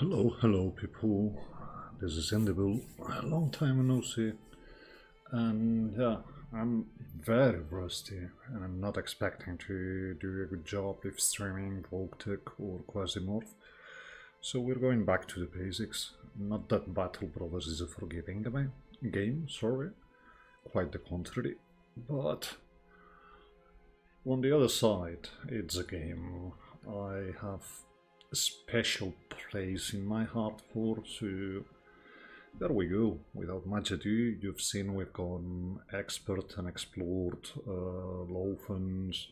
Hello people, this is Indible, a long time no see, and yeah, I'm very rusty and I'm not expecting to do a good job if streaming Voltec or Quasimorph, so we're going back to the basics. Not that BattleBrothers is a forgiving game, sorry, quite the contrary, but on the other side, it's a game I have a special place in my heart for, so there we go. Without much ado, you've seen we've gone expert and explored, low funds,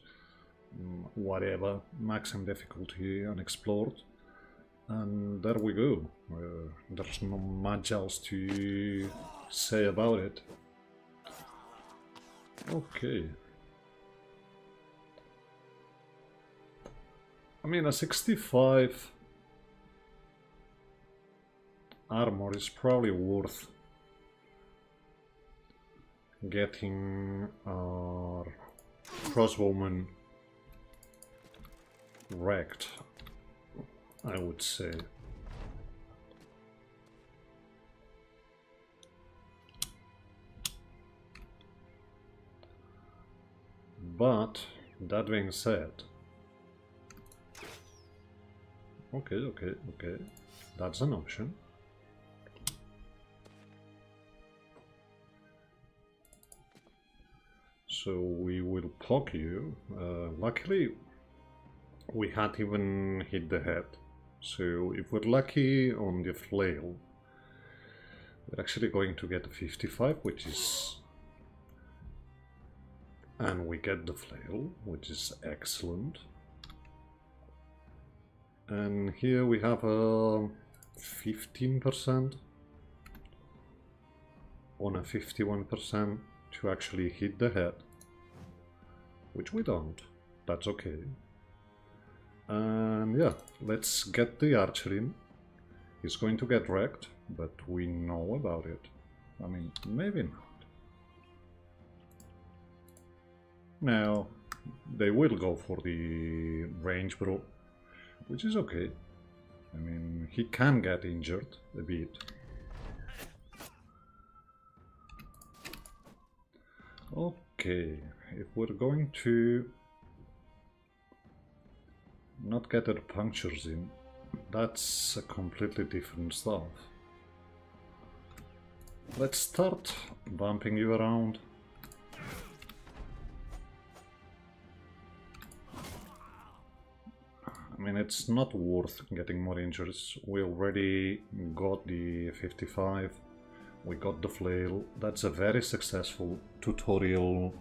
whatever, maximum difficulty and explored, and there we go. There's not much else to say about it. Okay. I mean, a 65 armor is probably worth getting our crossbowman wrecked, I would say. But, that being said, okay, that's an option. So we will poke you. Luckily, we hadn't even hit the head. So if we're lucky on the flail, we're actually going to get a 55, which is... And we get the flail, which is excellent. And here we have a 15% on a 51% to actually hit the head, which we don't. That's okay. And yeah, let's get the archer in. He's going to get wrecked, but we know about it. I mean, maybe not. Now, they will go for the range bro, which is okay. I mean, he can get injured a bit. Okay, if we're going to not get our punctures in, that's a completely different stuff. Let's start bumping you around. I mean, it's not worth getting more injuries. We already got the 55, we got the flail. That's a very successful tutorial.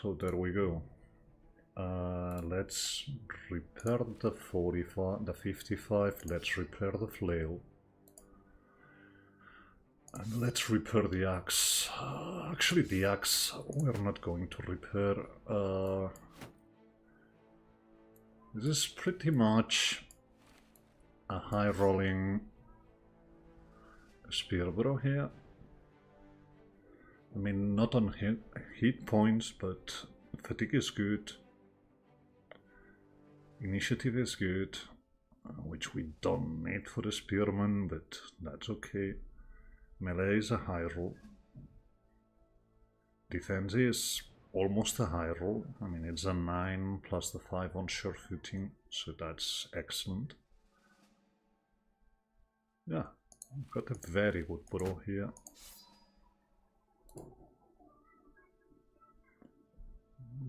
So there we go. Let's repair the 45, the 55, let's repair the flail. And let's repair the axe. Actually, the axe we're not going to repair. This is pretty much a high rolling spear bro here. I mean, not on hit points, but fatigue is good. Initiative is good, which we don't need for the spearman, but that's okay. Melee is a high roll. Defense is almost a high roll. I mean, it's a 9 plus the 5 on sure footing, so that's excellent. Yeah, we've got a very good bro here.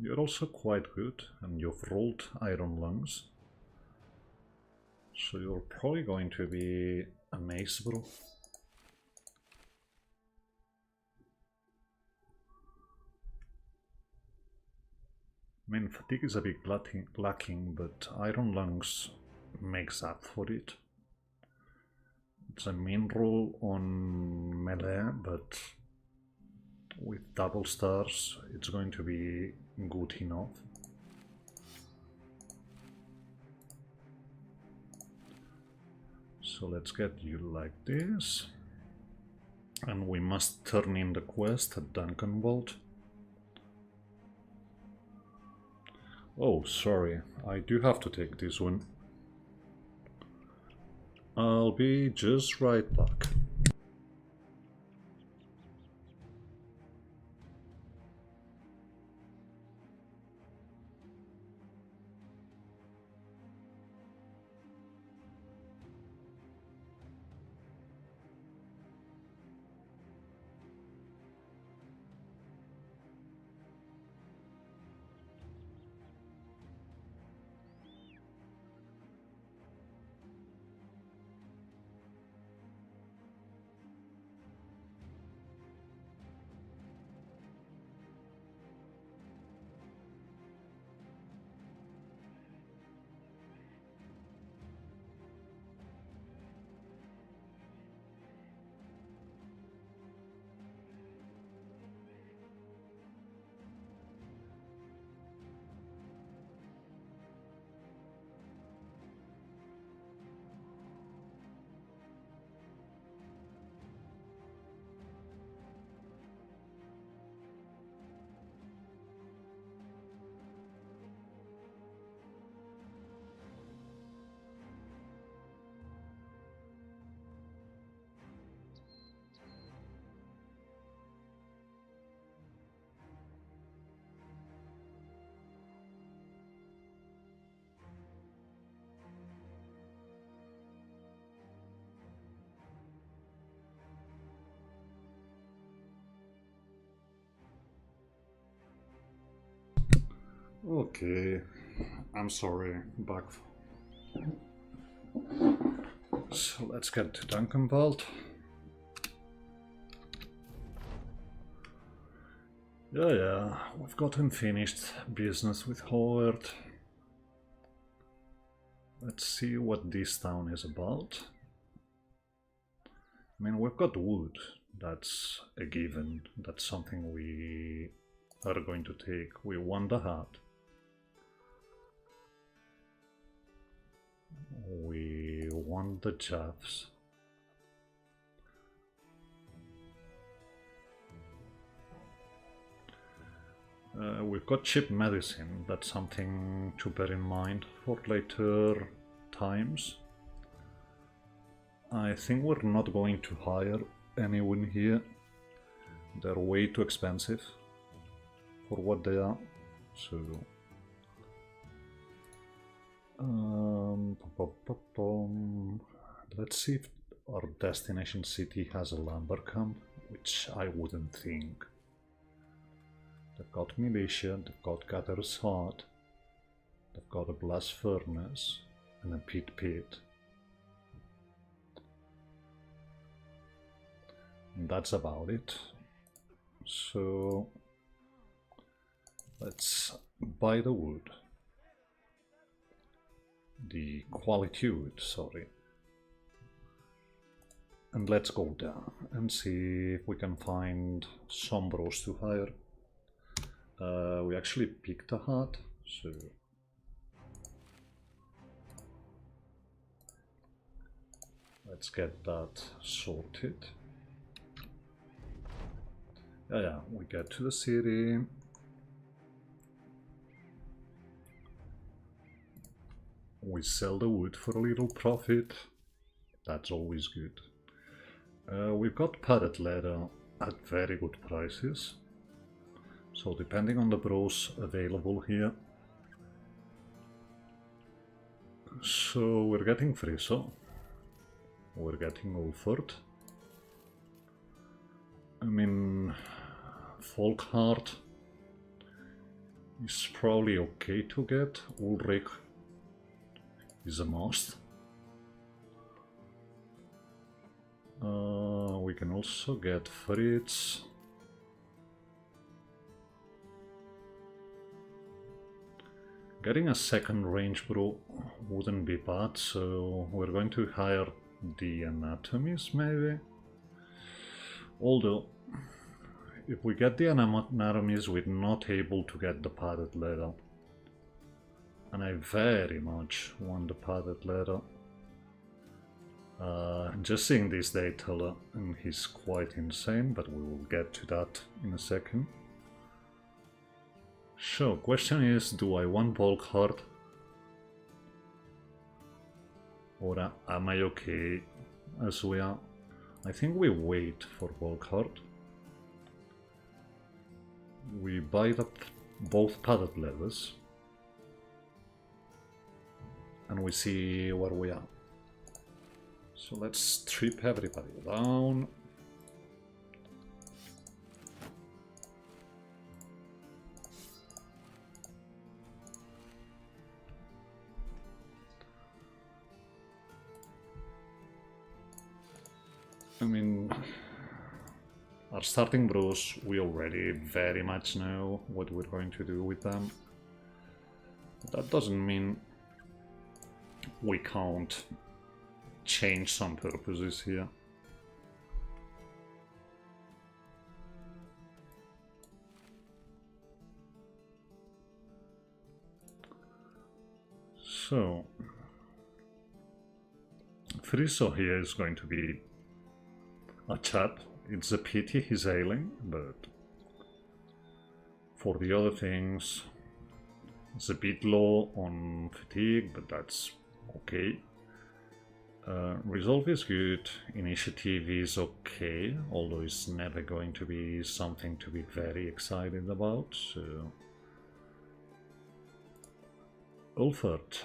You're also quite good, and you've rolled iron lungs. So you're probably going to be a mace bro. I mean, fatigue is a bit lacking, but iron lungs makes up for it. It's a main roll on melee, but with double stars, it's going to be good enough. So let's get you like this. And we must turn in the quest at Duncan Vault. Oh, sorry, I do have to take this one. I'll be just right back. Okay, I'm sorry, back. So let's get to Duncanveld. Yeah, we've got unfinished business with Howard. Let's see what this town is about. I mean, we've got wood, that's a given, that's something we are going to take. We want the hat. We want the chaffs. We've got cheap medicine, that's something to bear in mind for later times. I think we're not going to hire anyone here. They're way too expensive for what they are. So let's see if our destination city has a lumber camp, which I wouldn't think. They've got militia, they've got gatherer's hut, they've got a blast furnace and a pit. And that's about it. So let's buy the wood. The quality wood, sorry. And let's go down and see if we can find some bros to hire. We actually picked a hut, so let's get that sorted. Yeah, we get to the city. We sell the wood for a little profit. That's always good. We've got padded leather at very good prices. So depending on the bros available here. So we're getting Friso. We're getting Ulford. I mean, Folkheart is probably okay to get. Ulrich is a must. We can also get Fritz. Getting a second range bro wouldn't be bad, so we're going to hire the anatomist maybe. Although, if we get the anatomist, we're not able to get the padded leather. And I very much want the padded leather. Just seeing this data, and he's quite insane, but we will get to that in a second. So, question is, do I want bulk hard? Or am I okay as we are? I think we wait for bulk hard. We buy up both padded levers. And we see where we are. So let's strip everybody down. I mean, our starting bros, we already very much know what we're going to do with them. But that doesn't mean we can't change some purposes here. So, Friso here is going to be a chap. It's a pity he's ailing, but for the other things, it's a bit low on fatigue, but that's okay. Resolve is good, initiative is okay, although it's never going to be something to be very excited about, so... Ulfert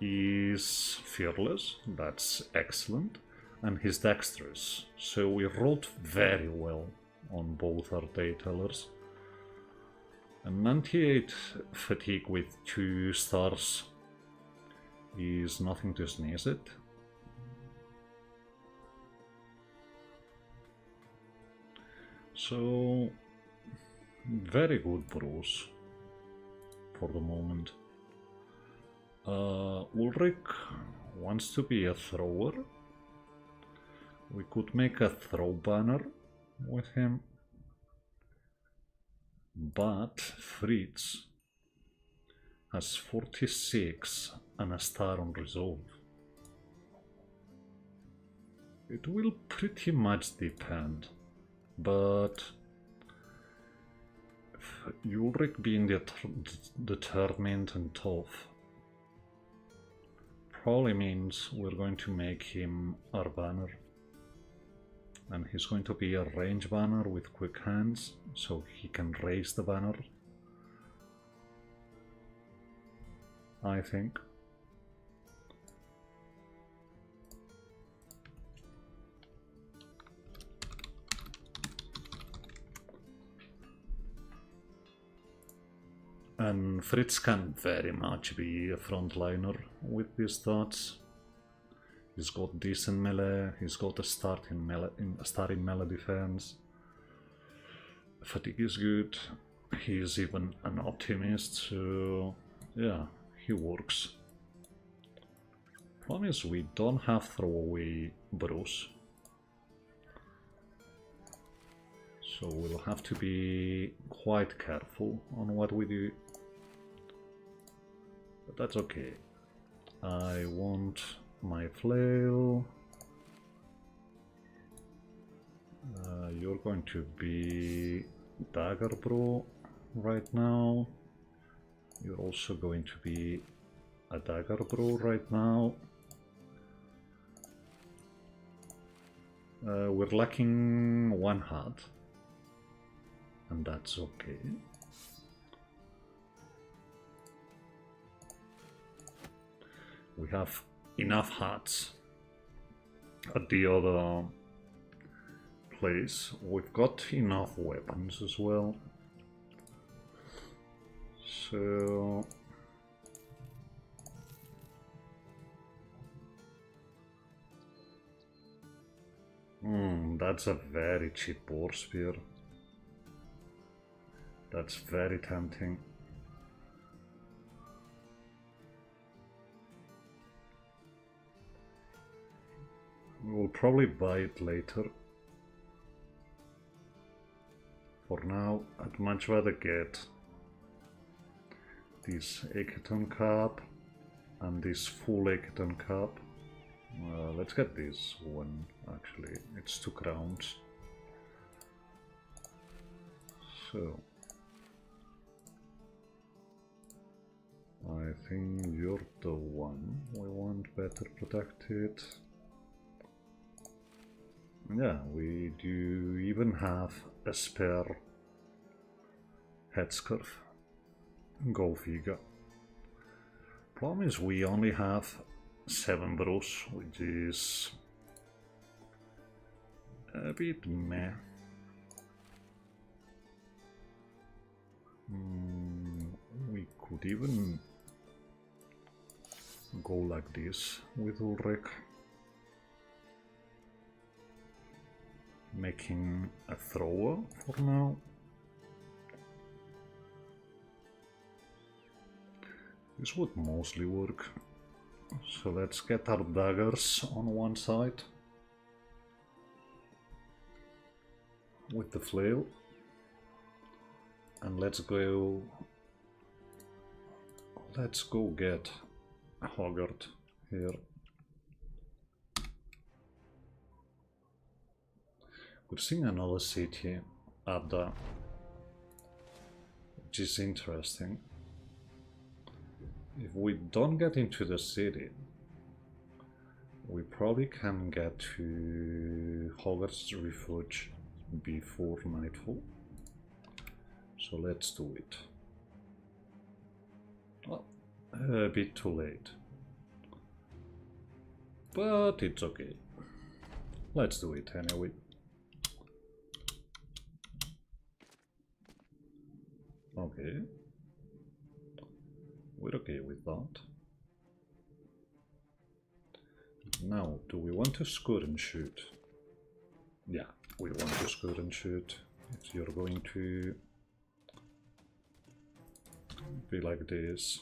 is fearless, that's excellent, and he's dexterous, so we rolled very well on both our daytellers. A 98 fatigue with 2 stars is nothing to sneeze at. So, very good bros for the moment. Ulrich wants to be a thrower. We could make a throw banner with him. But Fritz has 46 and a star on resolve. It will pretty much depend, but Ulrich being determined and tough probably means we're going to make him our banner. And he's going to be a range banner with quick hands, so he can raise the banner, I think. And Fritz can very much be a frontliner with these stats. He's got decent melee, he's got a start in melee defense. Fatigue is good, he is even an optimist, so yeah, he works. Problem is we don't have throwaway bros, so we'll have to be quite careful on what we do. But that's okay. I want my flail. You're going to be dagger bro right now. You're also going to be a dagger bro right now. We're lacking 1 hat, and that's okay. We have enough hats at the other place. We've got enough weapons as well. So that's a very cheap boar spear. That's very tempting. We'll probably buy it later. For now, I'd much rather get this Acheton cap and this full Acheton cap. Let's get this one, actually. It's 2 crowns. So, I think you're the one we want better protected. Yeah, we do even have a spare headscarf. Go figure. Problem is we only have 7 bros, which is a bit meh. We could even go like this with Ulrich, making a thrower for now. This would mostly work. So let's get our daggers on one side with the flail, and let's go get Hoggart here. We're seeing another city, Adda, which is interesting. If we don't get into the city, we probably can get to Hoggart's Refuge before nightfall. So let's do it. Oh, a bit too late. But it's okay. Let's do it anyway. Okay. We're okay with that. Now, do we want to scoot and shoot? Yeah, we want to scoot and shoot. If you're going to be like this.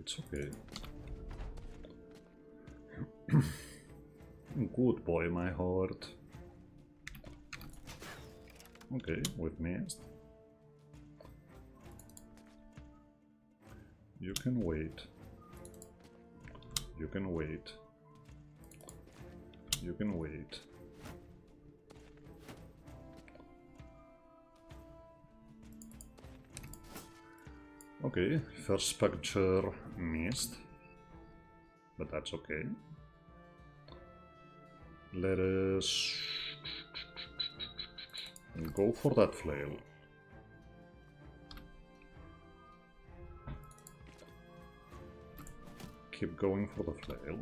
It's okay. Good boy, my heart. Okay, we've missed. You can wait. You can wait. You can wait. Okay, first puncture missed, but that's okay. Let us go for that flail. Keep going for the flail.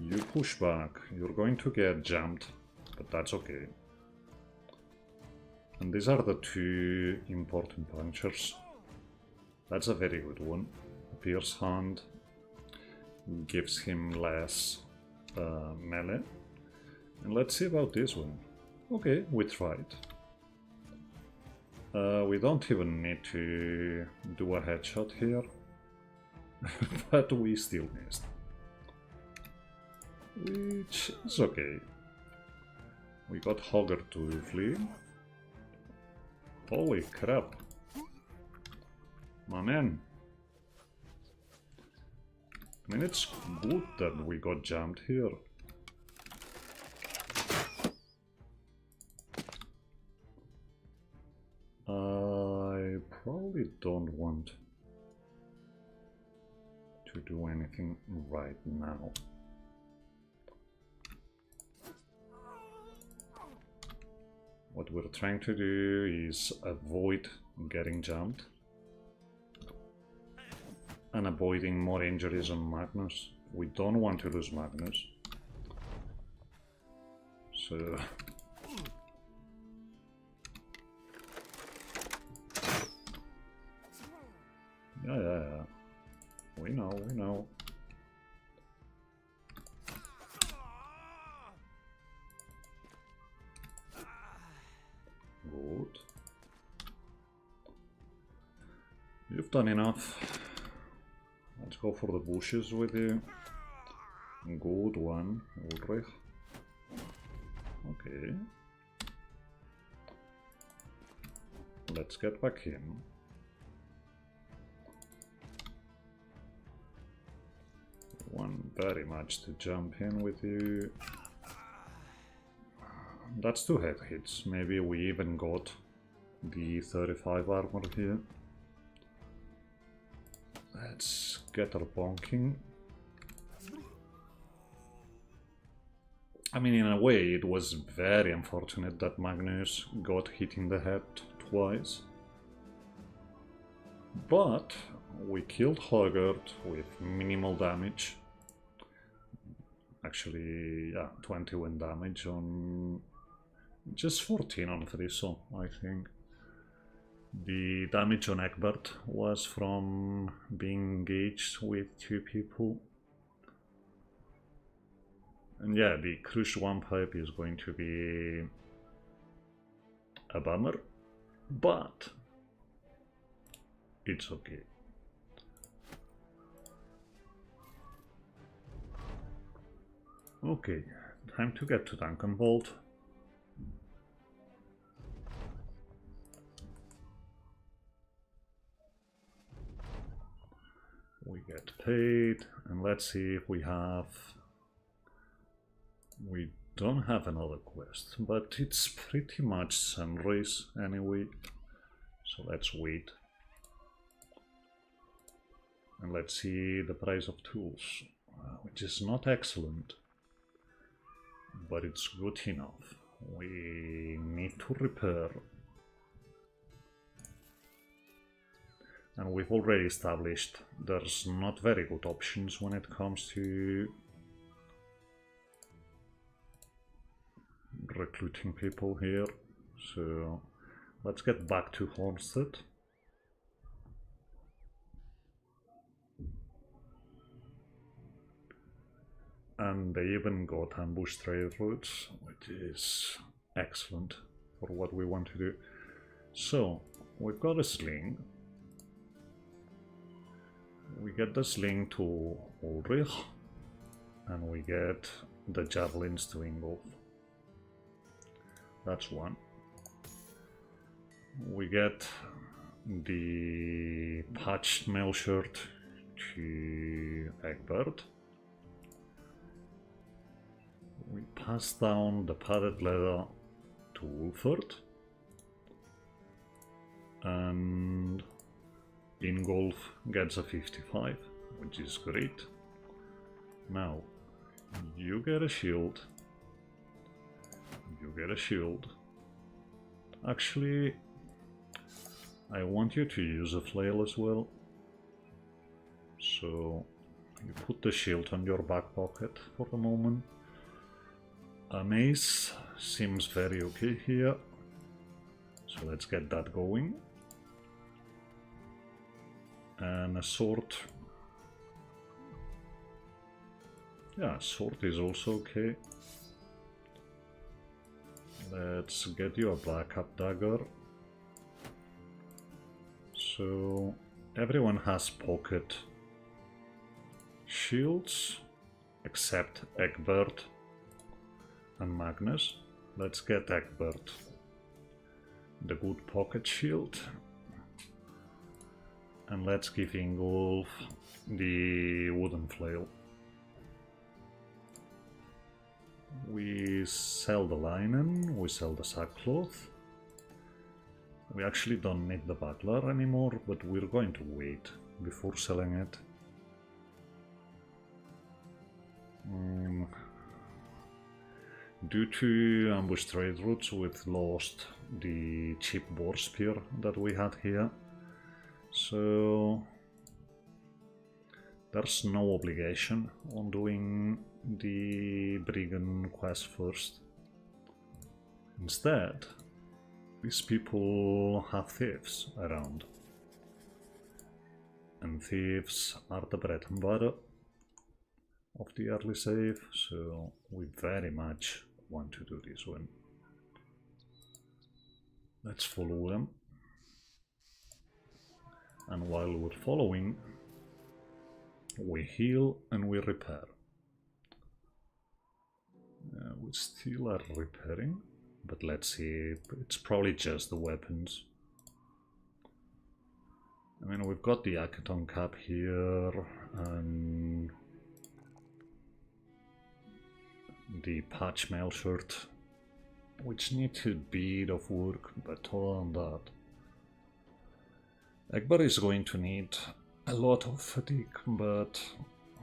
You push back. You're going to get jumped, but that's okay. And these are the 2 important punctures. That's a very good one. Pierce Hand gives him less melee. And let's see about this one. Okay, we tried. We don't even need to do a headshot here. But we still missed. Which is okay. We got Hoggart to flee. Holy crap. My man. I mean, it's good that we got jammed here. I probably don't want to do anything right now. What we're trying to do is avoid getting jumped and avoiding more injuries on Magnus. We don't want to lose Magnus. So yeah. We know. Good. You've done enough. Let's go for the bushes with you. Good one, Ulrich. Okay. Let's get back in. Want very much to jump in with you. that's 2 head hits. Maybe we even got the 35 armor here. Let's get our bonking. I mean, in a way, it was very unfortunate that Magnus got hit in the head twice. But we killed Hogart with minimal damage. Actually, yeah, 21 damage on... just 14 on Friso, I think. The damage on Egbert was from being engaged with 2 people. And yeah, the crushed one pipe is going to be a bummer, but it's okay. Okay, time to get to Duncanvold. We get paid, and let's see if we have... We don't have another quest, but it's pretty much Sunrise anyway, so let's wait. And let's see the price of tools, which is not excellent, but it's good enough. We need to repair. And we've already established there's not very good options when it comes to recruiting people here. So let's get back to Hornstead. And they even got ambush trade routes, which is excellent for what we want to do. So we've got a sling. We get the sling to Ulrich, and we get the javelins to Ingolf. That's one. We get the patched mail shirt to Egbert. We pass down the padded leather to Wolford, and Ingolf gets a 55, which is great. Now, you get a shield. You get a shield. Actually, I want you to use a flail as well. So, you put the shield on your back pocket for a moment. A mace seems very okay here. So let's get that going. And a sword. Yeah, sword is also okay. Let's get you a backup dagger. So everyone has pocket shields except Egbert and Magnus. Let's get Egbert the good pocket shield. And let's give Ingolf the wooden flail. We sell the linen, we sell the sackcloth. We actually don't need the buckler anymore, but we're going to wait before selling it. Due to ambush trade routes, we've lost the cheap boar spear that we had here. So there's no obligation on doing the brigand quest first. Instead, these people have thieves around, and thieves are the bread and butter of the early save, so we very much want to do this one. Let's follow them. And while we're following, we heal and we repair. We still are repairing, but let's see, it's probably just the weapons. I mean, we've got the Akaton cap here, and the patch mail shirt. which need a bit of work, but other than that, Akbar is going to need a lot of fatigue, but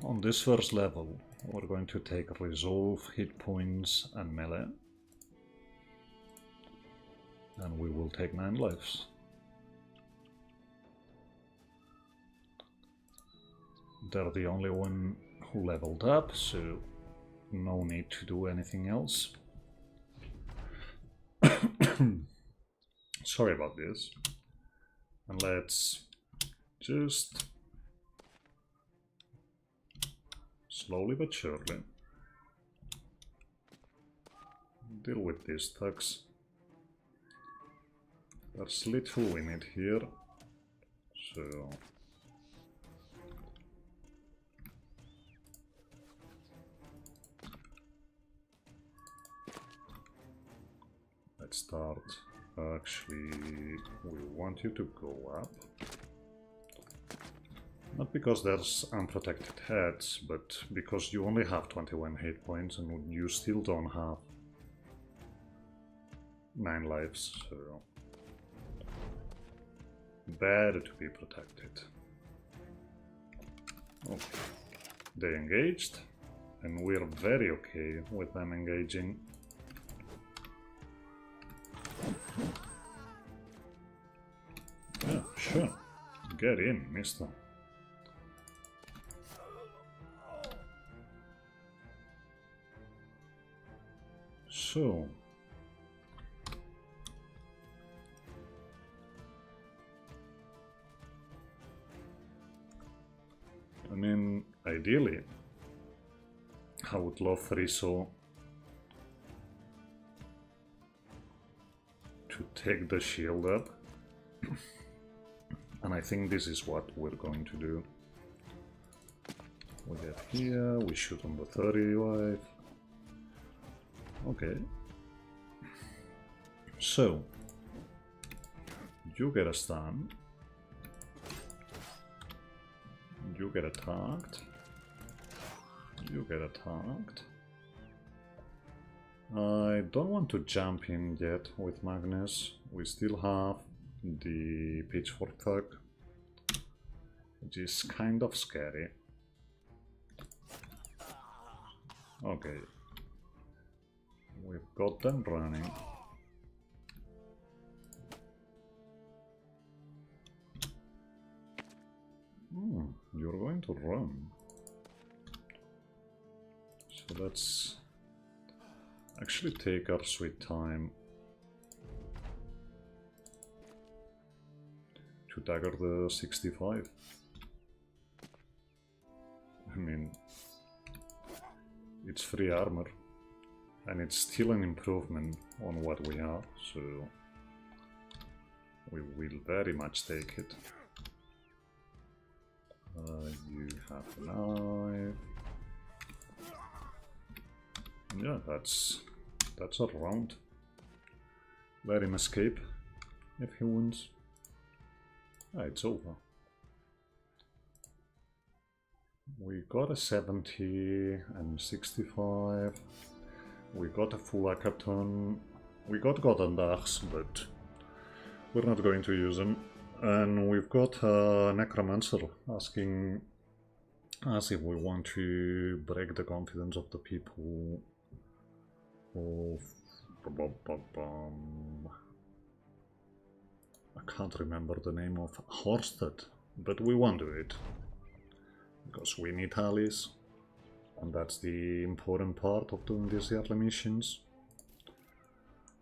on this first level we're going to take resolve, hit points and melee, and we will take 9 lives. They're the only one who leveled up, so no need to do anything else. Sorry about this. And let's just slowly but surely deal with these thugs. There's little in it here, so let's start. Actually, we want you to go up. Not because there's unprotected heads, but because you only have 21 hit points and you still don't have 9 lives, so better to be protected. Okay, they engaged, and we're very okay with them engaging. Yeah, sure. Get in, mister. So, I mean, ideally, I would love Riso to take the shield up, and I think this is what we're going to do. We get here, we shoot on the 35. Okay. So, you get a stun. You get attacked. You get attacked. I don't want to jump in yet with Magnus. We still have the Pitchfork Thug, which is kind of scary. Okay. We've got them running. You're going to run. So let's actually take our sweet time to dagger the 65. I mean, it's free armor, and it's still an improvement on what we have, so we will very much take it. You have a knife. Yeah, that's a round. Let him escape if he wins. Ah, it's over. We got a 70 and 65. We got a full Akaton. We got Godandachs, but we're not going to use them. And we've got a Necromancer asking us if we want to break the confidence of the people of... I can't remember the name of Horsted, but we won't do it. Because we need allies, and that's the important part of doing these yearly missions.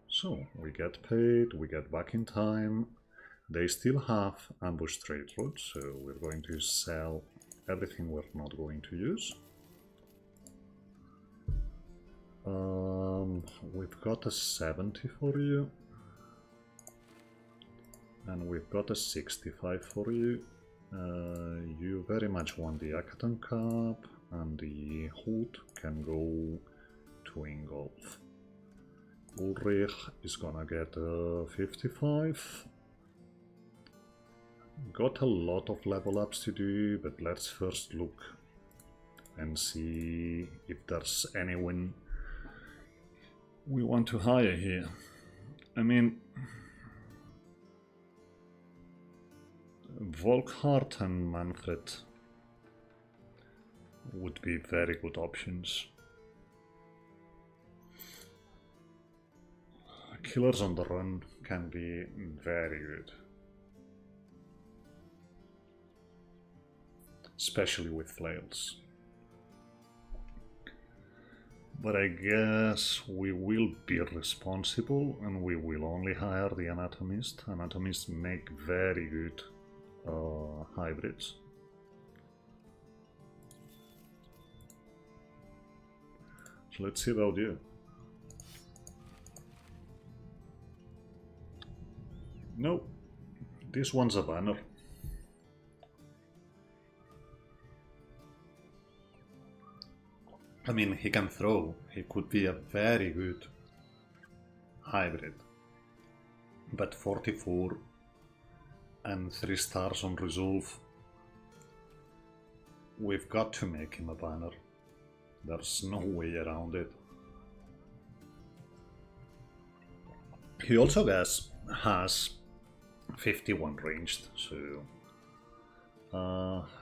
So, we get paid, we get back in time. They still have ambush trade routes, so we're going to sell everything we're not going to use. We've got a 70 for you, and we've got a 65 for you. You very much want the Akaton Cup, and the Hood can go to Ingolf. Ulrich is gonna get a 55. Got a lot of level ups to do, but let's first look and see if there's anyone we want to hire here? I mean, Volkhart and Manfred would be very good options. Killers on the run can be very good. Especially with flails. But I guess we will be responsible and we will only hire the anatomist. Anatomists make very good hybrids. So let's see about you. No, this one's a banner. I mean, he can throw. He could be a very good hybrid. But 44 and 3 stars on resolve. We've got to make him a banner. There's no way around it. He also has 51 ranged, so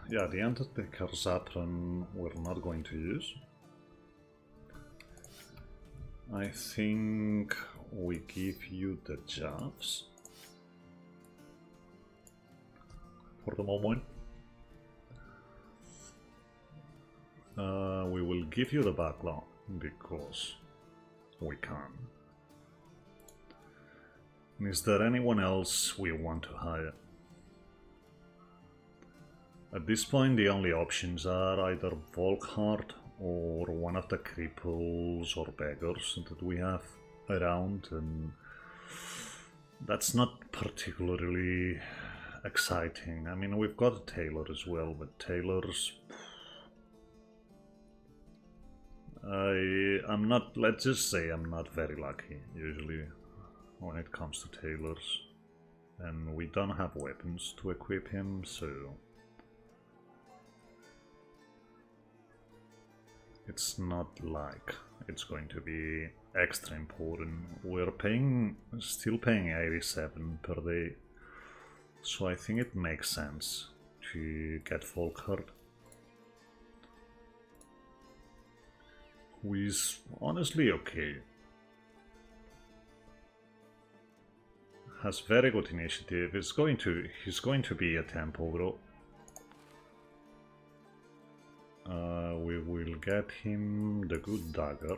yeah, the Undertaker Zapron we're not going to use. I think we give you the jabs for the moment. We will give you the backlog because we can. Is there anyone else we want to hire? At this point the only options are either Volkhart or one of the cripples or beggars that we have around, and that's not particularly exciting. I mean, we've got a tailor as well, but tailors... I'm not, let's just say I'm not very lucky usually when it comes to tailors, and we don't have weapons to equip him, so it's not like it's going to be extra important. We're still paying 87 per day, so I think it makes sense to get Volkhart, who is honestly okay. Has very good initiative. He's going to be a tempo bro. We will get him the good dagger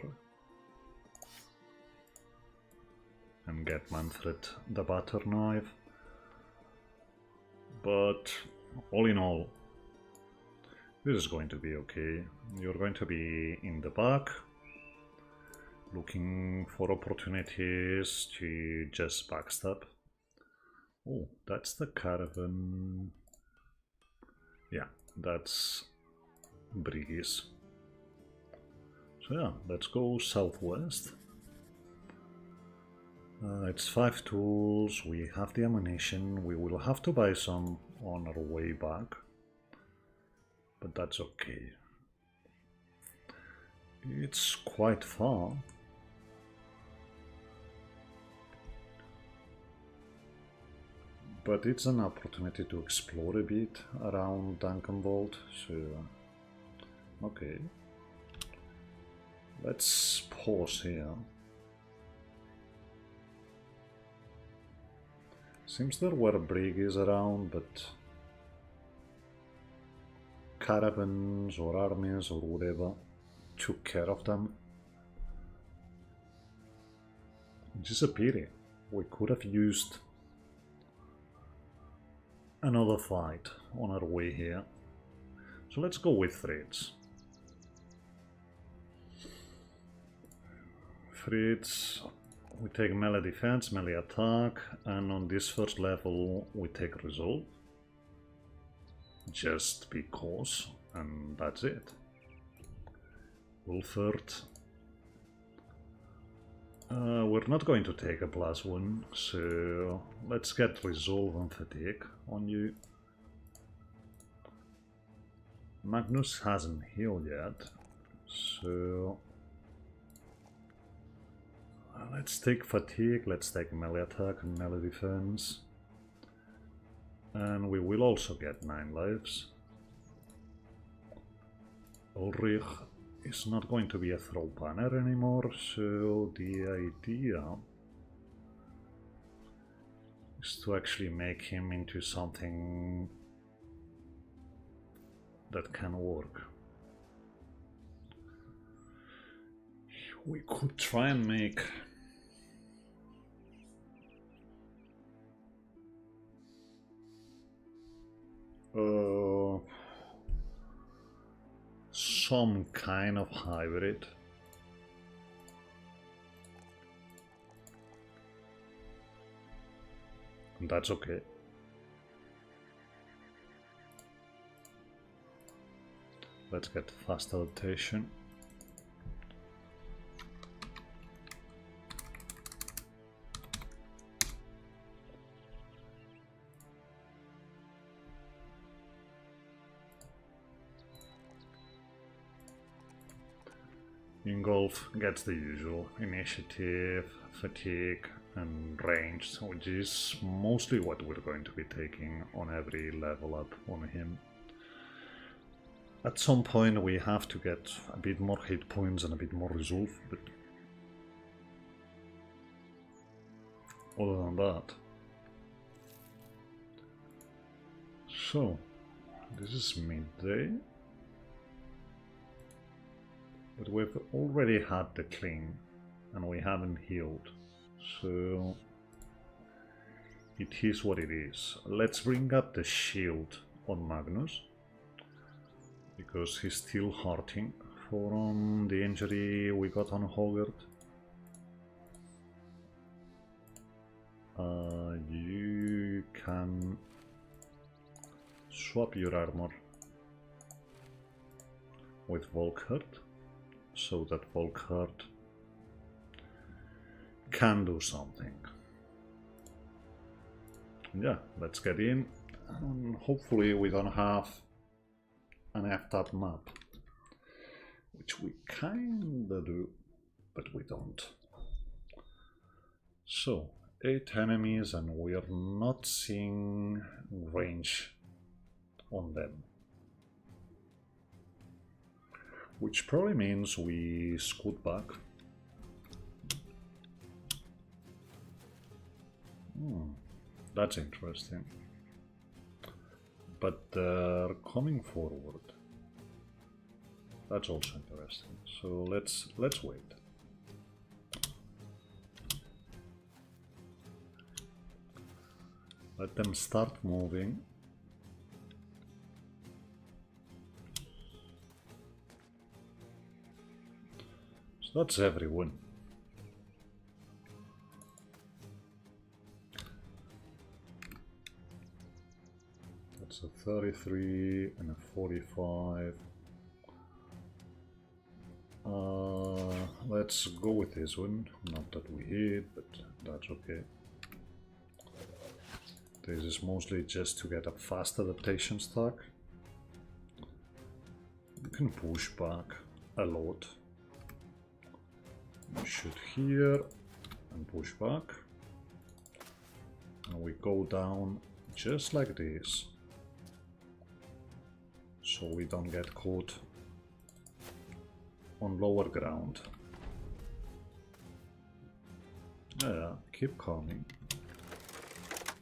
and get Manfred the butter knife. But all in all, this is going to be okay. You're going to be in the back, looking for opportunities to just backstab. Oh, that's the caravan. Yeah, that's Briggies. So yeah, let's go southwest. It's 5 tools, we have the ammunition, we will have to buy some on our way back, but that's okay. It's quite far. But it's an opportunity to explore a bit around Duncanvold, so okay. Let's pause here. Seems there were briggies around, but caravans or armies or whatever took care of them. Which is a pity. We could have used another fight on our way here. So let's go with Fritz. Fritz, we take melee defense, melee attack, and on this first level we take resolve. Just because, and that's it. Wolfert. We're not going to take a +1, so let's get resolve and fatigue on you. Magnus hasn't healed yet, so Let's take fatigue, let's take melee attack and melee defense. And we will also get 9 lives. Ulrich is not going to be a throw banner anymore, so the idea is to actually make him into something that can work. We could try and make some kind of hybrid. And that's okay. Let's get fast adaptation. Ingolf gets the usual initiative, fatigue and range, which is mostly what we're going to be taking on every level up on him. At some point we have to get a bit more hit points and a bit more resolve, but other than that. So, this is midday. But we've already had the cling and we haven't healed, so it is what it is. Let's bring up the shield on Magnus, because he's still hurting from the injury we got on Hogard. You can swap your armor with Volkert, so that Volkert can do something. Yeah, let's get in, and hopefully we don't have an F-tab map, which we kinda do, but we don't. So, 8 enemies and we are not seeing range on them. Which probably means we scoot back. That's interesting. But they're coming forward. That's also interesting. So let's wait. Let them start moving. That's everyone. That's a 33 and a 45. Let's go with this one. Not that we hit, but that's okay. This is mostly just to get a fast adaptation stack. You can push back a lot. Shoot here and push back, and we go down just like this, so we don't get caught on lower ground. Yeah, keep coming,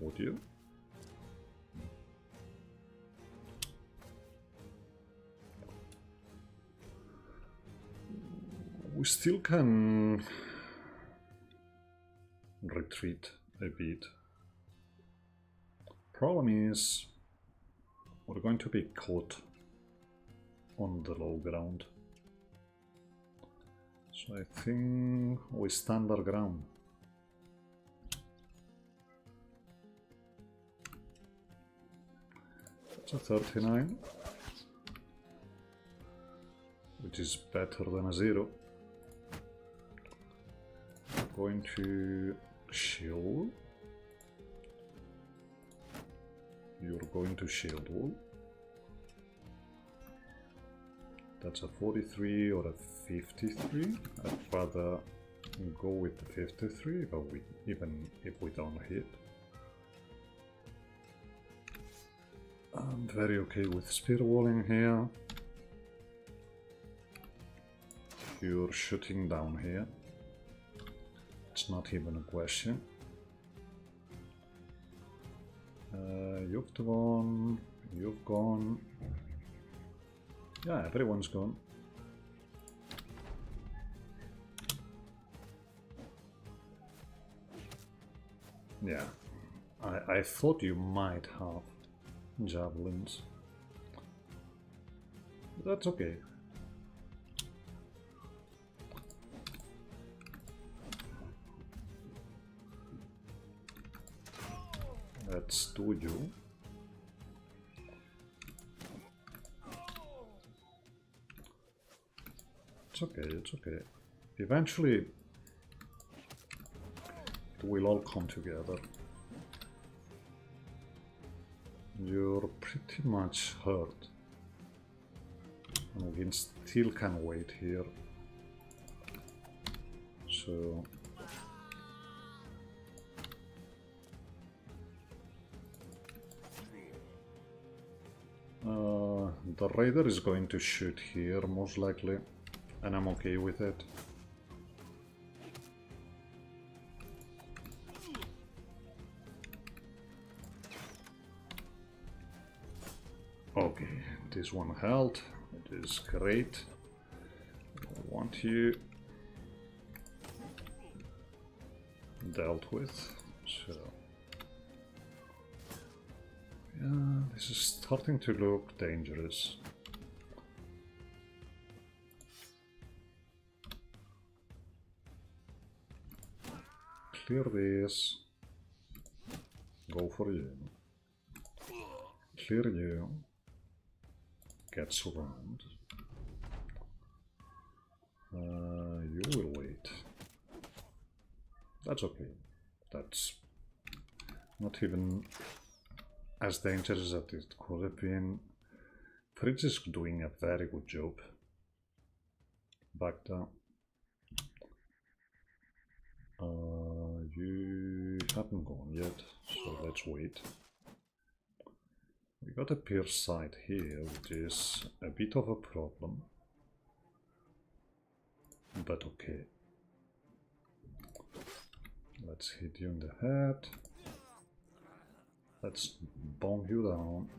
would you? We still can retreat a bit. Problem is, we're going to be caught on the low ground. So I think we stand our ground. That's a 39, which is better than a 0. Going to shield. You're going to shield wall. That's a 43 or a 53. I'd rather Go with the 53, but even if we don't hit. I'm very okay with spear walling here. You're shooting down here. It's not even a question. You've gone. You've gone. Yeah, everyone's gone. Yeah, I thought you might have javelins. That's okay. Let's do you. It's okay, it's okay. Eventually, it will all come together. You're pretty much hurt. And we still can wait here. So... the raider is going to shoot here, most likely. And I'm okay with it. Okay, this one held. It is great. I want you dealt with. So yeah, this is starting to look dangerous. Clear this. Go for you. Clear you. Get surround. You will wait. That's okay. That's not even as dangerous as it could have been. Fritz is doing a very good job. Back down. You haven't gone yet, so let's wait. We got a pierce side here, which is a bit of a problem. But okay. Let's hit you in the head. Let's bomb you down.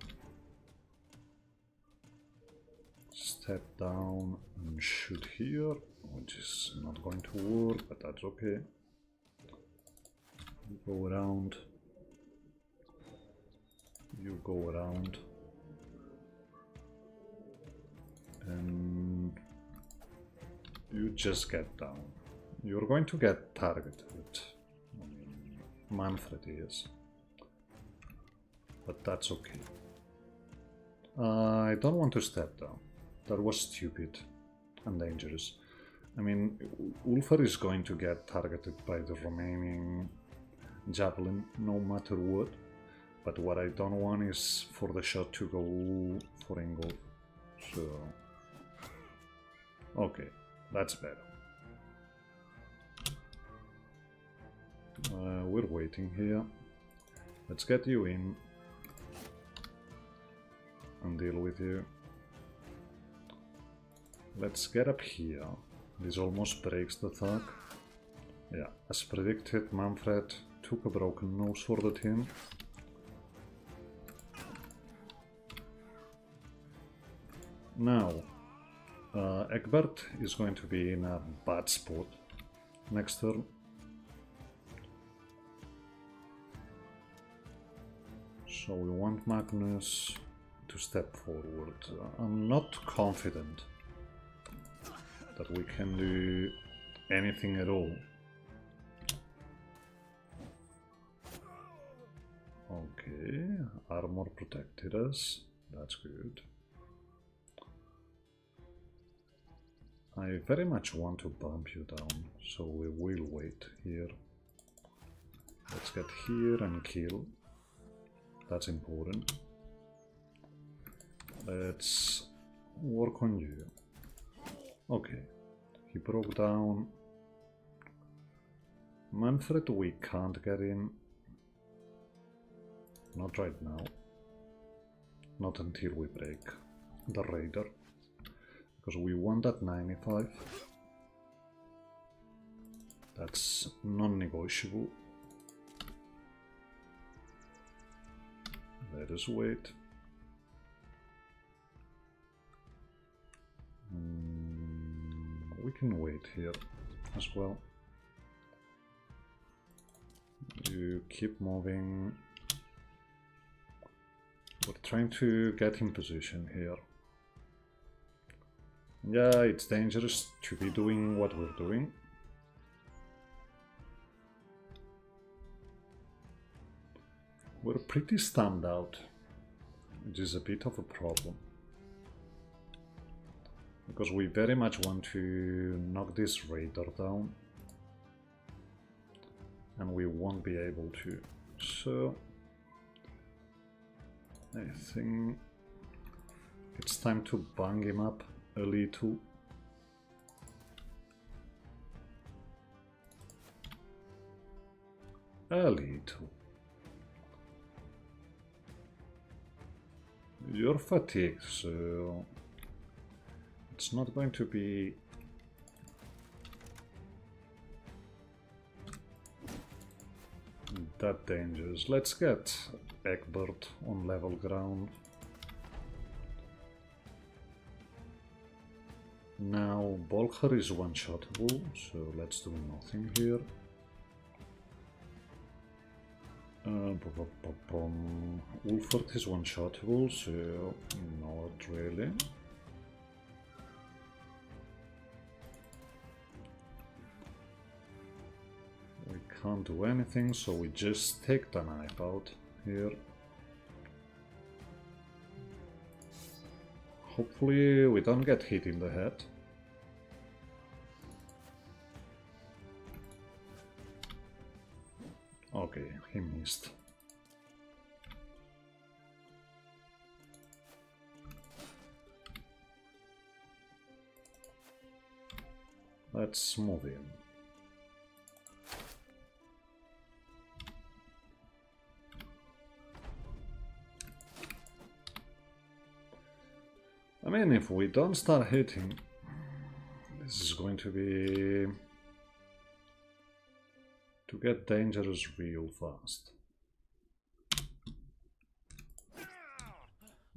Step down and shoot here, which is not going to work, but that's okay. You go around. You go around. And you just get down. You're going to get targeted. I mean, Manfred is. But that's okay. I don't want to step down. That was stupid and dangerous. I mean, Ulfar is going to get targeted by the remaining javelin no matter what. But what I don't want is for the shot to go for Ingolf. So... okay, that's better. We're waiting here. Let's get you in and deal with you. Let's get up here. This almost breaks the thug. Yeah, as predicted, Manfred took a broken nose for the team. Now, Egbert is going to be in a bad spot next turn. So we want Magnus to step forward. I'm not confident that we can do anything at all. Okay, armor protected us. That's good. I very much want to bump you down, so we will wait here. Let's get here and kill. That's important. Let's work on you. Okay, he broke down. Manfred we can't get in. Not right now. Not until we break the Raider. Because we want that 95. That's non-negotiable. Let us wait. We can wait here as well. You keep moving. We're trying to get in position here. Yeah, it's dangerous to be doing what we're doing. We're pretty stunned out, which is a bit of a problem. Because we very much want to knock this Raider down. And we won't be able to. So I think it's time to bang him up a little. A little. You're fatigued, so it's not going to be that dangerous. Let's get Egbert on level ground. Now Bolger is one-shottable, so let's do nothing here. Ulford is one-shottable, so not really. We can't do anything, so we just take the knife out here. Hopefully we don't get hit in the head. Okay, he missed. Let's move in. I mean, if we don't start hitting, this is going to be to get dangerous real fast.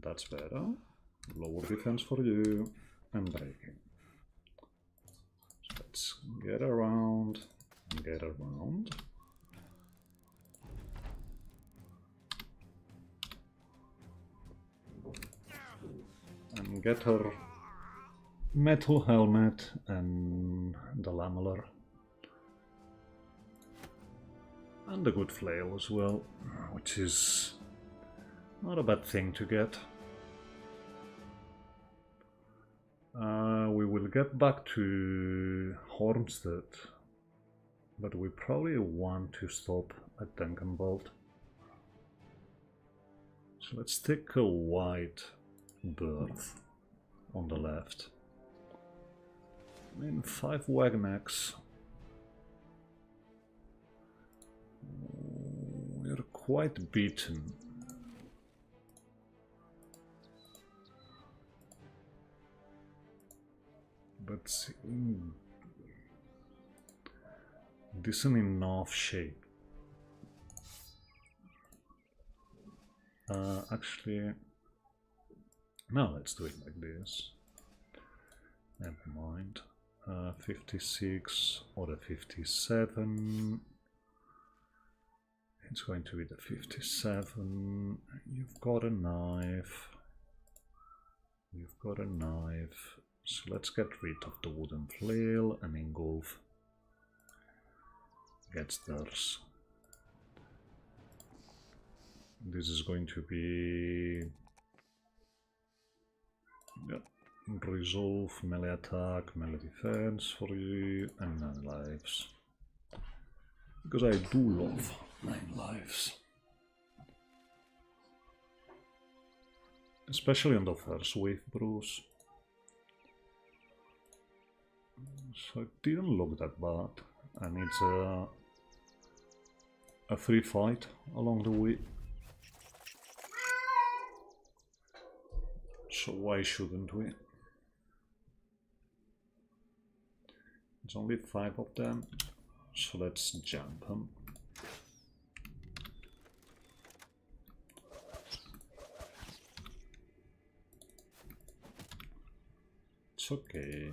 That's better. Lower defense for you and breaking. So let's get around and get around. And get her metal helmet and the lameller. And a good flail as well, which is not a bad thing to get. We will get back to Hornstead, but we probably want to stop at Denkenbolt. So let's take a wide berth on the left. I mean, 5 Wagnecks. We're quite beaten. But in decent enough shape. Actually, no, let's do it like this. Never mind. 56 or the 57. It's going to be the 57. You've got a knife. You've got a knife. So let's get rid of the wooden flail and Ingolf gets theirs. This is going to be resolve, melee attack, melee defense for you, and 9 lives. Because I do love 9 lives. Especially on the first wave, Bruce. So it didn't look that bad, and it's a a free fight along the way. So why shouldn't we? There's only 5 of them, so let's jump them. It's okay.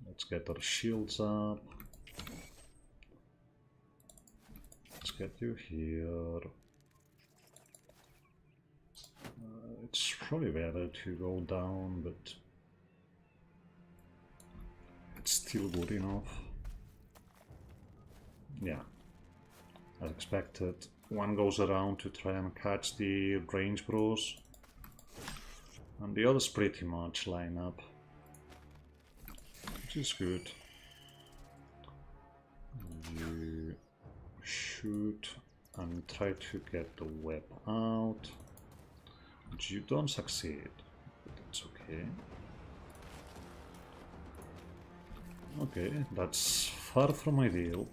Let's get our shields up. Let's get you here. It's probably better to go down, but it's still good enough. Yeah, as expected. One goes around to try and catch the range bros, and the others pretty much line up, which is good. You shoot and try to get the web out, which you don't succeed, but that's okay. Okay, that's far from ideal.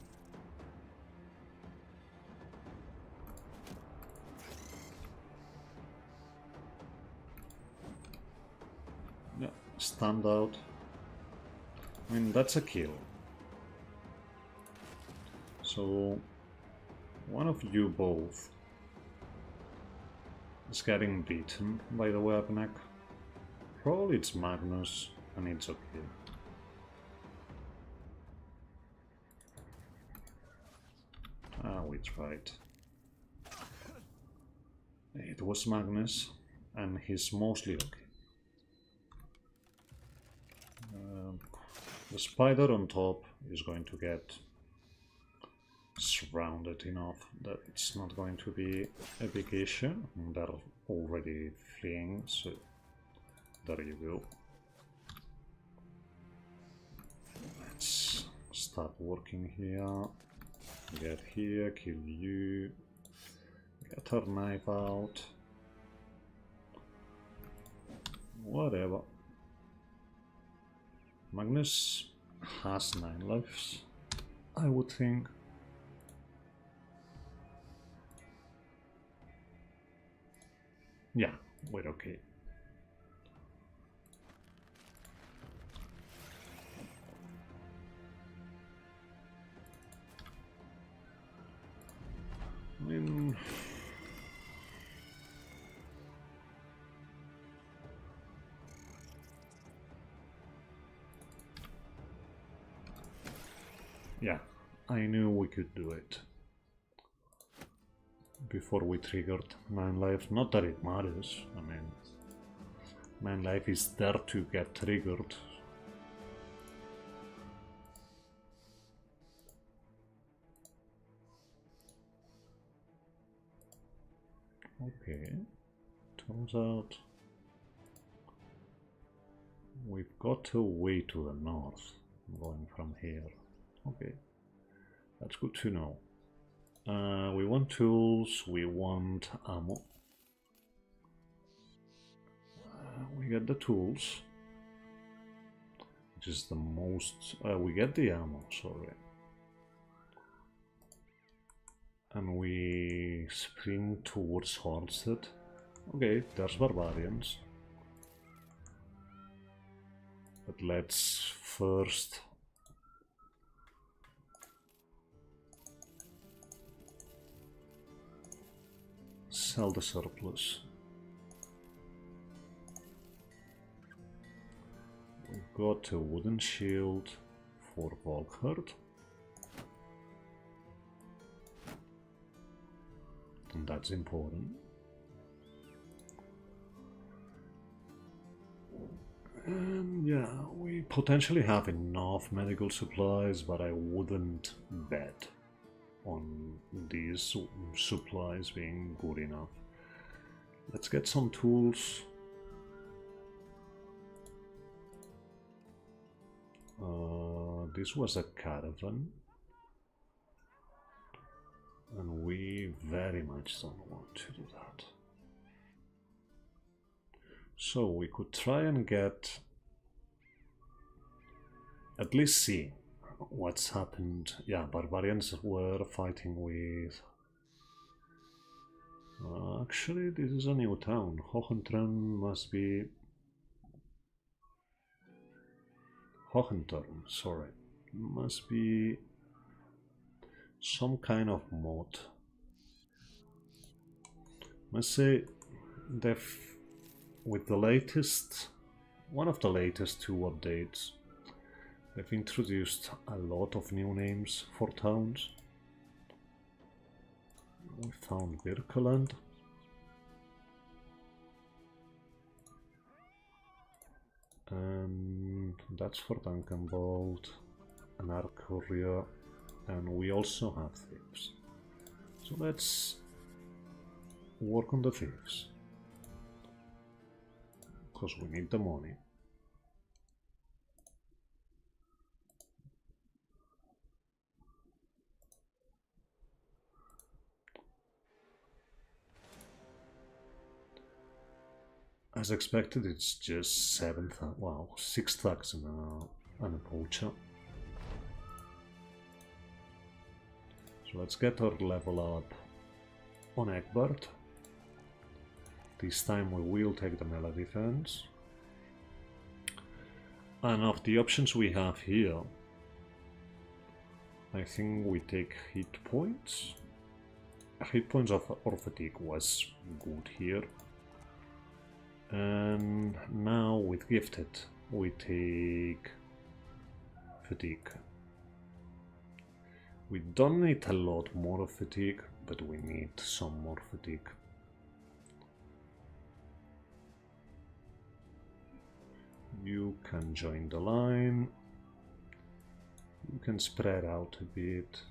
Yeah, stand out. I mean, that's a kill. So, one of you both is getting beaten by the weapon. Probably it's Magnus, and it's okay. Ah, we tried. It was Magnus, and he's mostly okay. The spider on top is going to get surrounded enough that it's not going to be a big issue. They're already fleeing, so there you go. Let's start working here. Get here, kill you, get her knife out. Whatever. Magnus has 9 lives, I would think. Yeah, we're okay. I mean, yeah, I knew we could do it before we triggered 9 life. Not that it matters, I mean, 9 life is there to get triggered. Okay, turns out we've got a way to the north going from here. Okay, that's good to know. We want tools, we want ammo. We get the tools, which is the most... we get the ammo, sorry. And we spring towards Halstead. Okay, there's barbarians. But let's first... sell the surplus. We've got a wooden shield for Volkhard. And that's important. And yeah, we potentially have enough medical supplies, but I wouldn't bet on these supplies being good enough. Let's get some tools. This was a caravan, and we very much don't want to do that. So we could try and get at least C what's happened. Yeah, barbarians were fighting with... actually, this is a new town. Hohenturm must be... Hohenturm, sorry. Must be some kind of mod. Must say, with the latest, one of the latest 2 updates, they've introduced a lot of new names for towns. We found Birkeland. And that's for Dankenbold, an Arcourier, and we also have thieves. So let's work on the thieves, because we need the money. As expected, it's just 7,000, wow, 6,000 and a poacher. So let's get our level up on Egbert. This time we will take the melee defense. And of the options we have here, I think we take hit points. Hit points or fatigue was good here. And now with gifted we take fatigue. We don't need a lot more of fatigue, but we need some more fatigue. You can join the line. You can spread out a bit.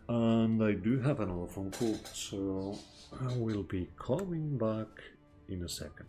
And I do have another phone call, so I will be coming back in a second.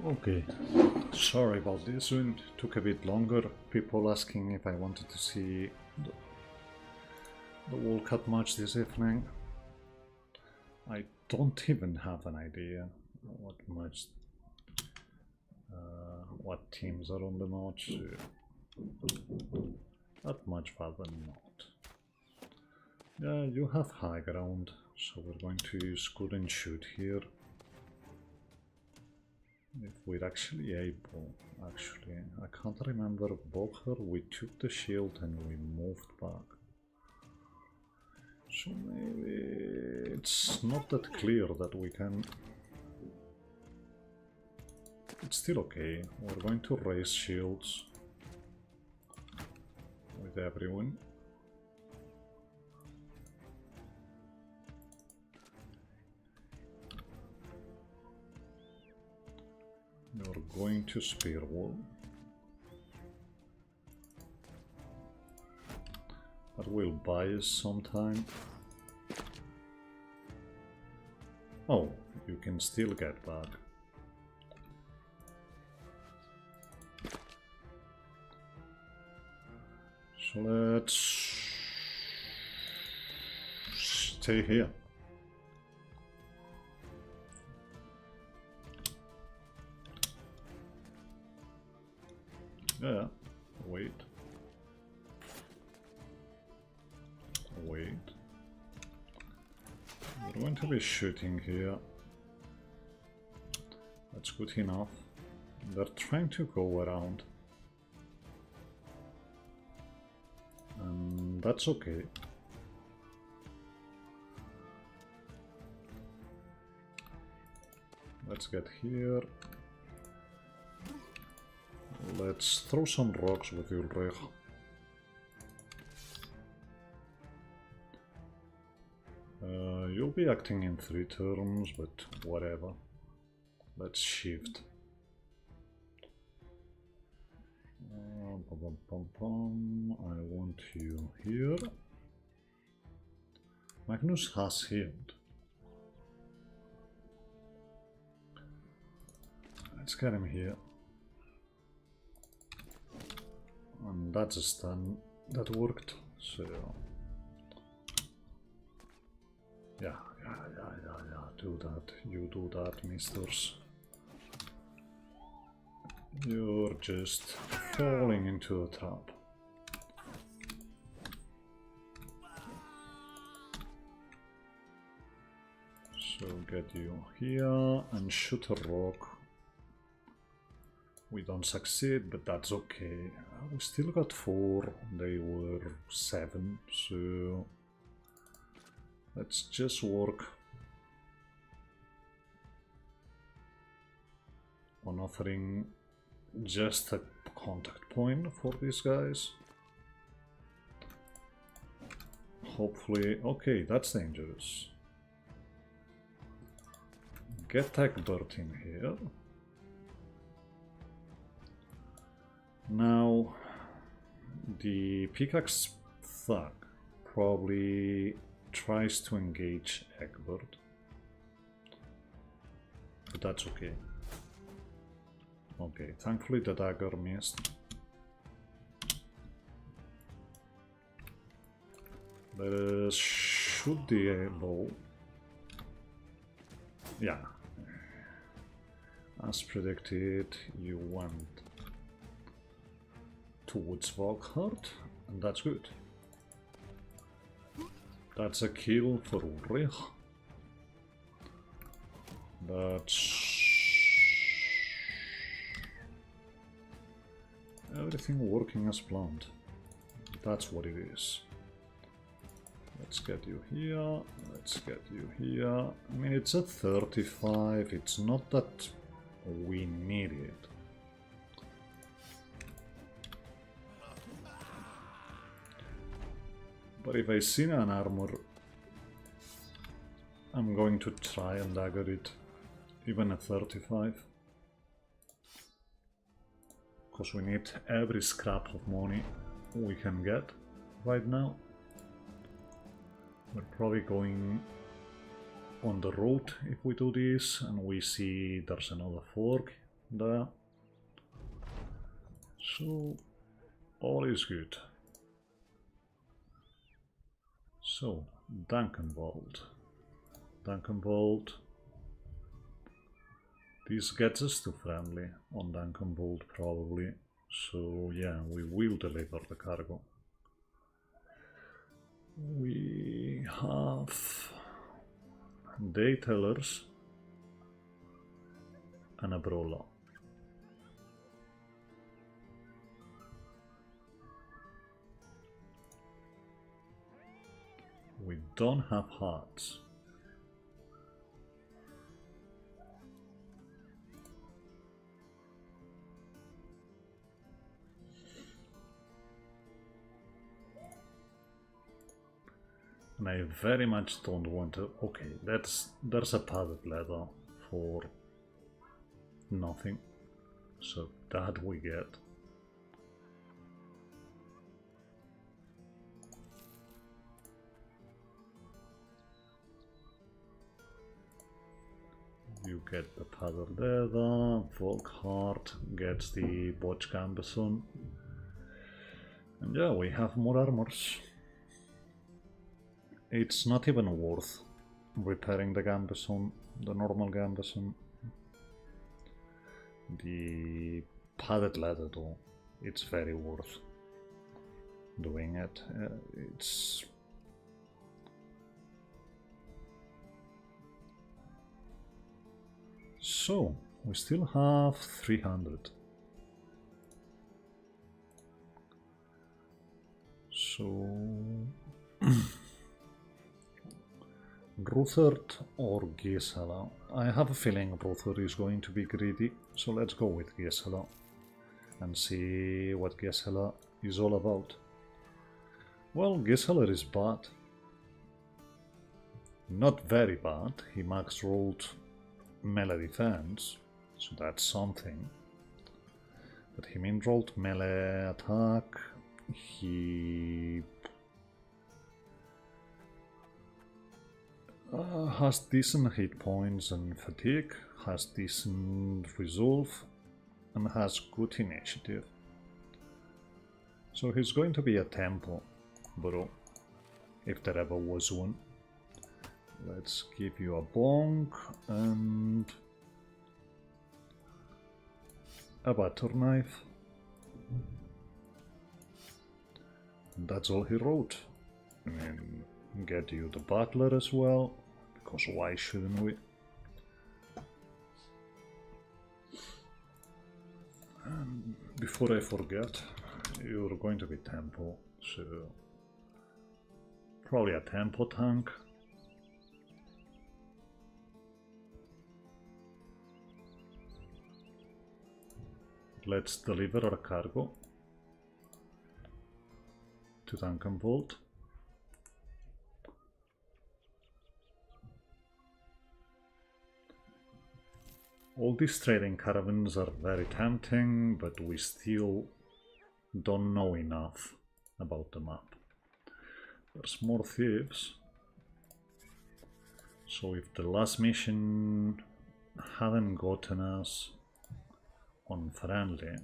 Okay, sorry about this one, took a bit longer. People asking if I wanted to see the World Cup match this evening. I don't even have an idea what match, what teams are on the match. Not much rather not. Yeah, you have high ground, so we're going to use scoot and shoot here. If we're actually able, actually, I can't remember Bocher, we took the shield and we moved back. So maybe it's not that clear that we can... It's still okay, we're going to raise shields with everyone. You're going to spear wall. That will buy us some time. Oh, you can still get back. So let's stay here. Yeah, wait. Wait. We're going to be shooting here. That's good enough. They're trying to go around. And that's okay. Let's get here. Let's throw some rocks with Ulrich. You'll be acting in 3 turns, but whatever. Let's shift. I want you here. Magnus has healed. Let's get him here. And that's a stun that worked, so yeah, do that, you do that, misters. You're just falling into a trap. So get you here and shoot a rock. We don't succeed, but that's okay. We still got 4, they were 7, so let's just work on offering just a contact point for these guys. Hopefully, okay, that's dangerous. Get Egbert in here. Now, the pickaxe thug probably tries to engage Egbert, but that's okay. Okay, thankfully the dagger missed. Let us shoot the bow. Yeah. As predicted, you went towards Voghart, and that's good. That's a kill for Ulrich. That's everything working as planned. That's what it is. Let's get you here, let's get you here. I mean, it's a 35, it's not that we need it. But if I see an armor, I'm going to try and dagger it, even at 35. Because we need every scrap of money we can get right now. We're probably going on the road if we do this, and we see there's another fork. there. So all is good. So Duncanvold. This gets us to friendly on Duncanvold probably. So yeah, we will deliver the cargo. We have Daytellers and a brawler. We don't have hearts. And I very much don't want to... Okay, there's a padded leather for nothing. So that we get. You get the padded leather, Volkhart gets the Botch Gambeson. And yeah, we have more armors. It's not even worth repairing the Gambeson, the normal Gambeson. The padded leather though, it's very worth doing it. It's... So, we still have 300. So... Ruthert or Gisela? I have a feeling Ruthert is going to be greedy, so let's go with Gisela and see what Gisela is all about. Well, Gisela is bad. Not very bad. He max rolled melee defense, so that's something. But he min rolled melee attack. He has decent hit points and fatigue, has decent resolve, and has good initiative. So he's going to be a tempo bro, if there ever was one. Let's give you a bonk and a butter knife. And that's all he wrote. I mean, get you the butler as well, because why shouldn't we? And before I forget, you're going to be tempo, so probably a tempo tank. Let's deliver our cargo to Duncanvold. All these trading caravans are very tempting, but we still don't know enough about the map. There's more thieves. So if the last mission hadn't gotten us on friendly,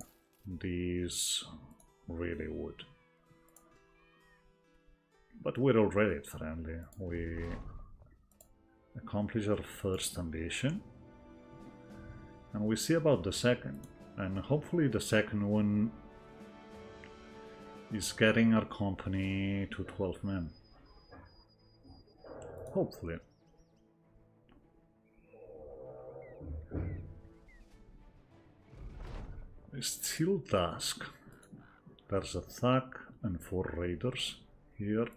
these really would. But we're already friendly. We accomplish our first ambition. And we see about the second. And hopefully the second one is getting our company to 12 men. Hopefully. It's still dusk. There's a thug and 4 raiders here.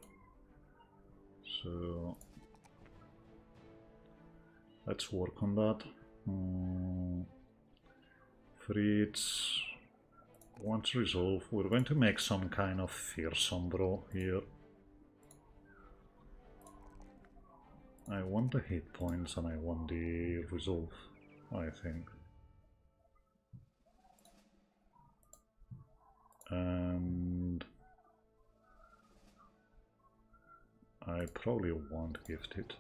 So let's work on that. Fritz wants resolve. We're going to make some kind of fearsome bro here. I want the hit points and I want the resolve, I think. And I probably want Gifted.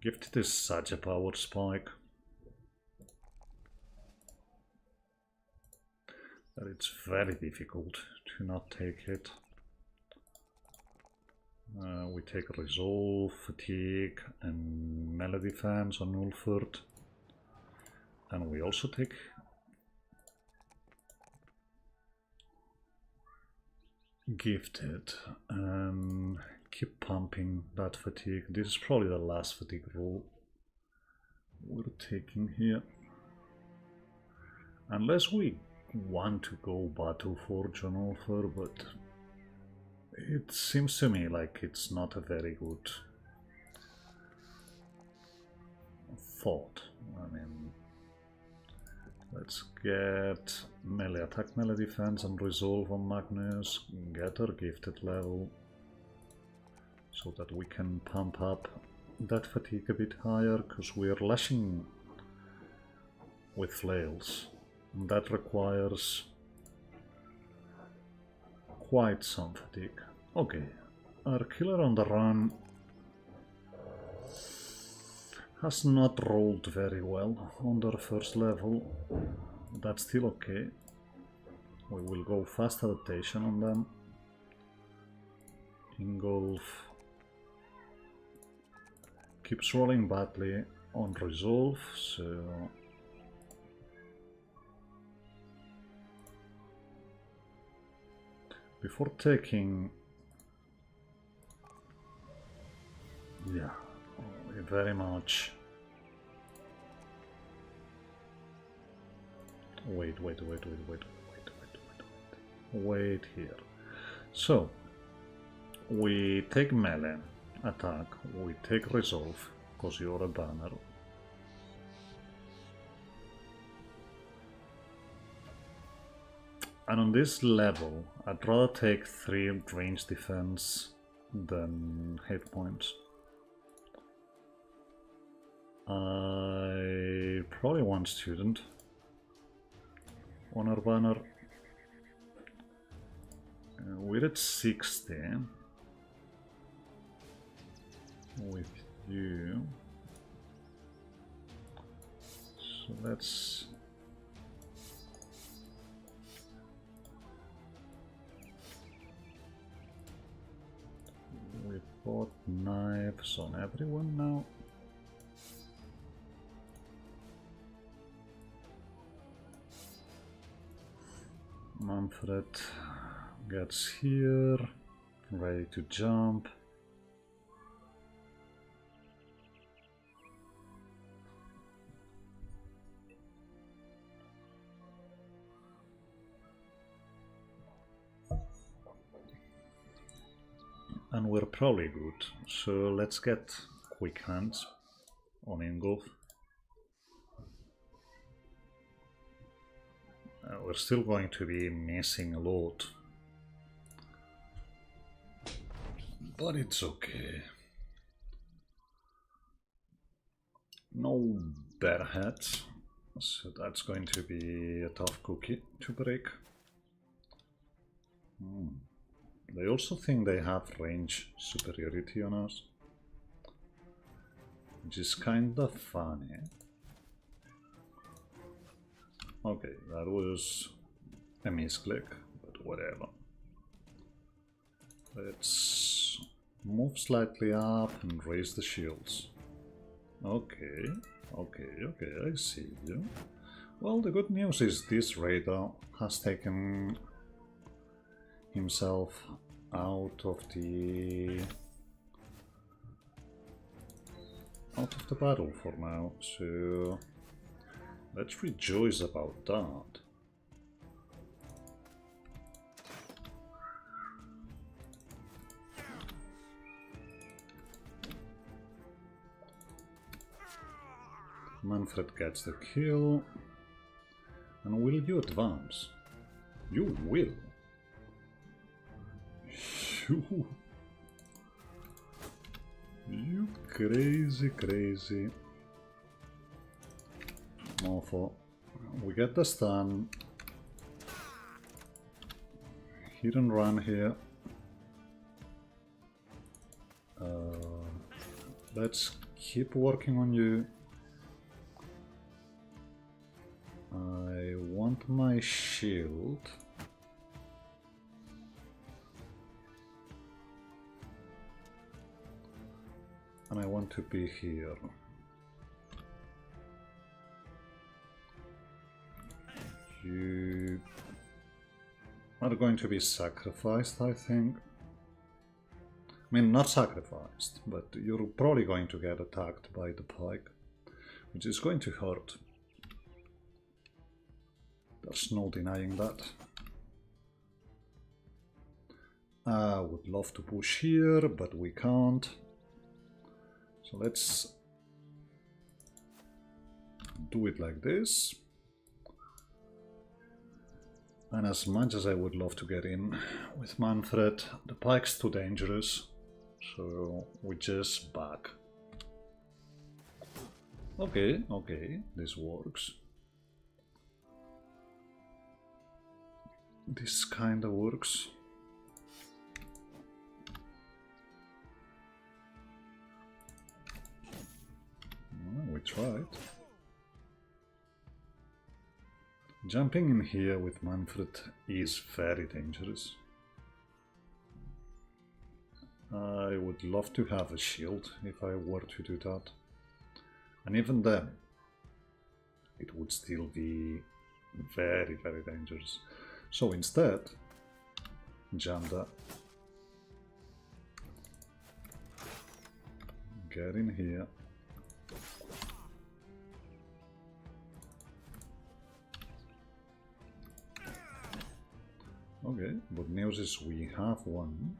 Gifted is such a power spike. But it's very difficult to not take it. We take Resolve, Fatigue, and Melee Defense on Ulford. And we also take Gifted and keep pumping that Fatigue. This is probably the last Fatigue roll we're taking here. Unless we want to go Battleforge on Ulford, but it seems to me like it's not a very good thought. I mean, let's get melee attack, melee defense, and resolve on Magnus, get our gifted level, so that we can pump up that fatigue a bit higher, because we are lashing with flails. And that requires quite some fatigue. Okay, our killer on the run has not rolled very well on their first level. That's still okay. We will go fast adaptation on them. Ingolf keeps rolling badly on resolve, so before taking, yeah, very much. Wait here. So we take melee attack, we take resolve because you're a banner. And on this level, I'd rather take 3 range defense than hit points. I probably want student on our banner. We're at 60 with you, so let's we've got knives on everyone now. Manfred gets here, ready to jump. And we're probably good, so let's get quick hands on Ingolf. We're still going to be missing a lot, but it's okay. No bear hats, so that's going to be a tough cookie to break. They also think they have range superiority on us, which is kinda funny. Okay, that was a misclick, but whatever. Let's move slightly up and raise the shields. Okay, I see you. Well, the good news is this raider has taken himself out of the battle for now, so let's rejoice about that. Manfred gets the kill. And will you advance? You will. You crazy mofo. We get the stun. Hit and run here. Let's keep working on you. I want get my shield. And I want to be here. You are going to be sacrificed, I think. I mean, not sacrificed, but you're probably going to get attacked by the pike, which is going to hurt. There's no denying that. I would love to push here, but we can't. So let's do it like this. And as much as I would love to get in with Manfred, the pike's too dangerous. So we just back. Okay, okay, this works. This kinda works. Well, we tried. Jumping in here with Manfred is very dangerous. I would love to have a shield if I were to do that. And even then, it would still be very, very dangerous. So instead, Janda, get in here. Okay, good news is we have one.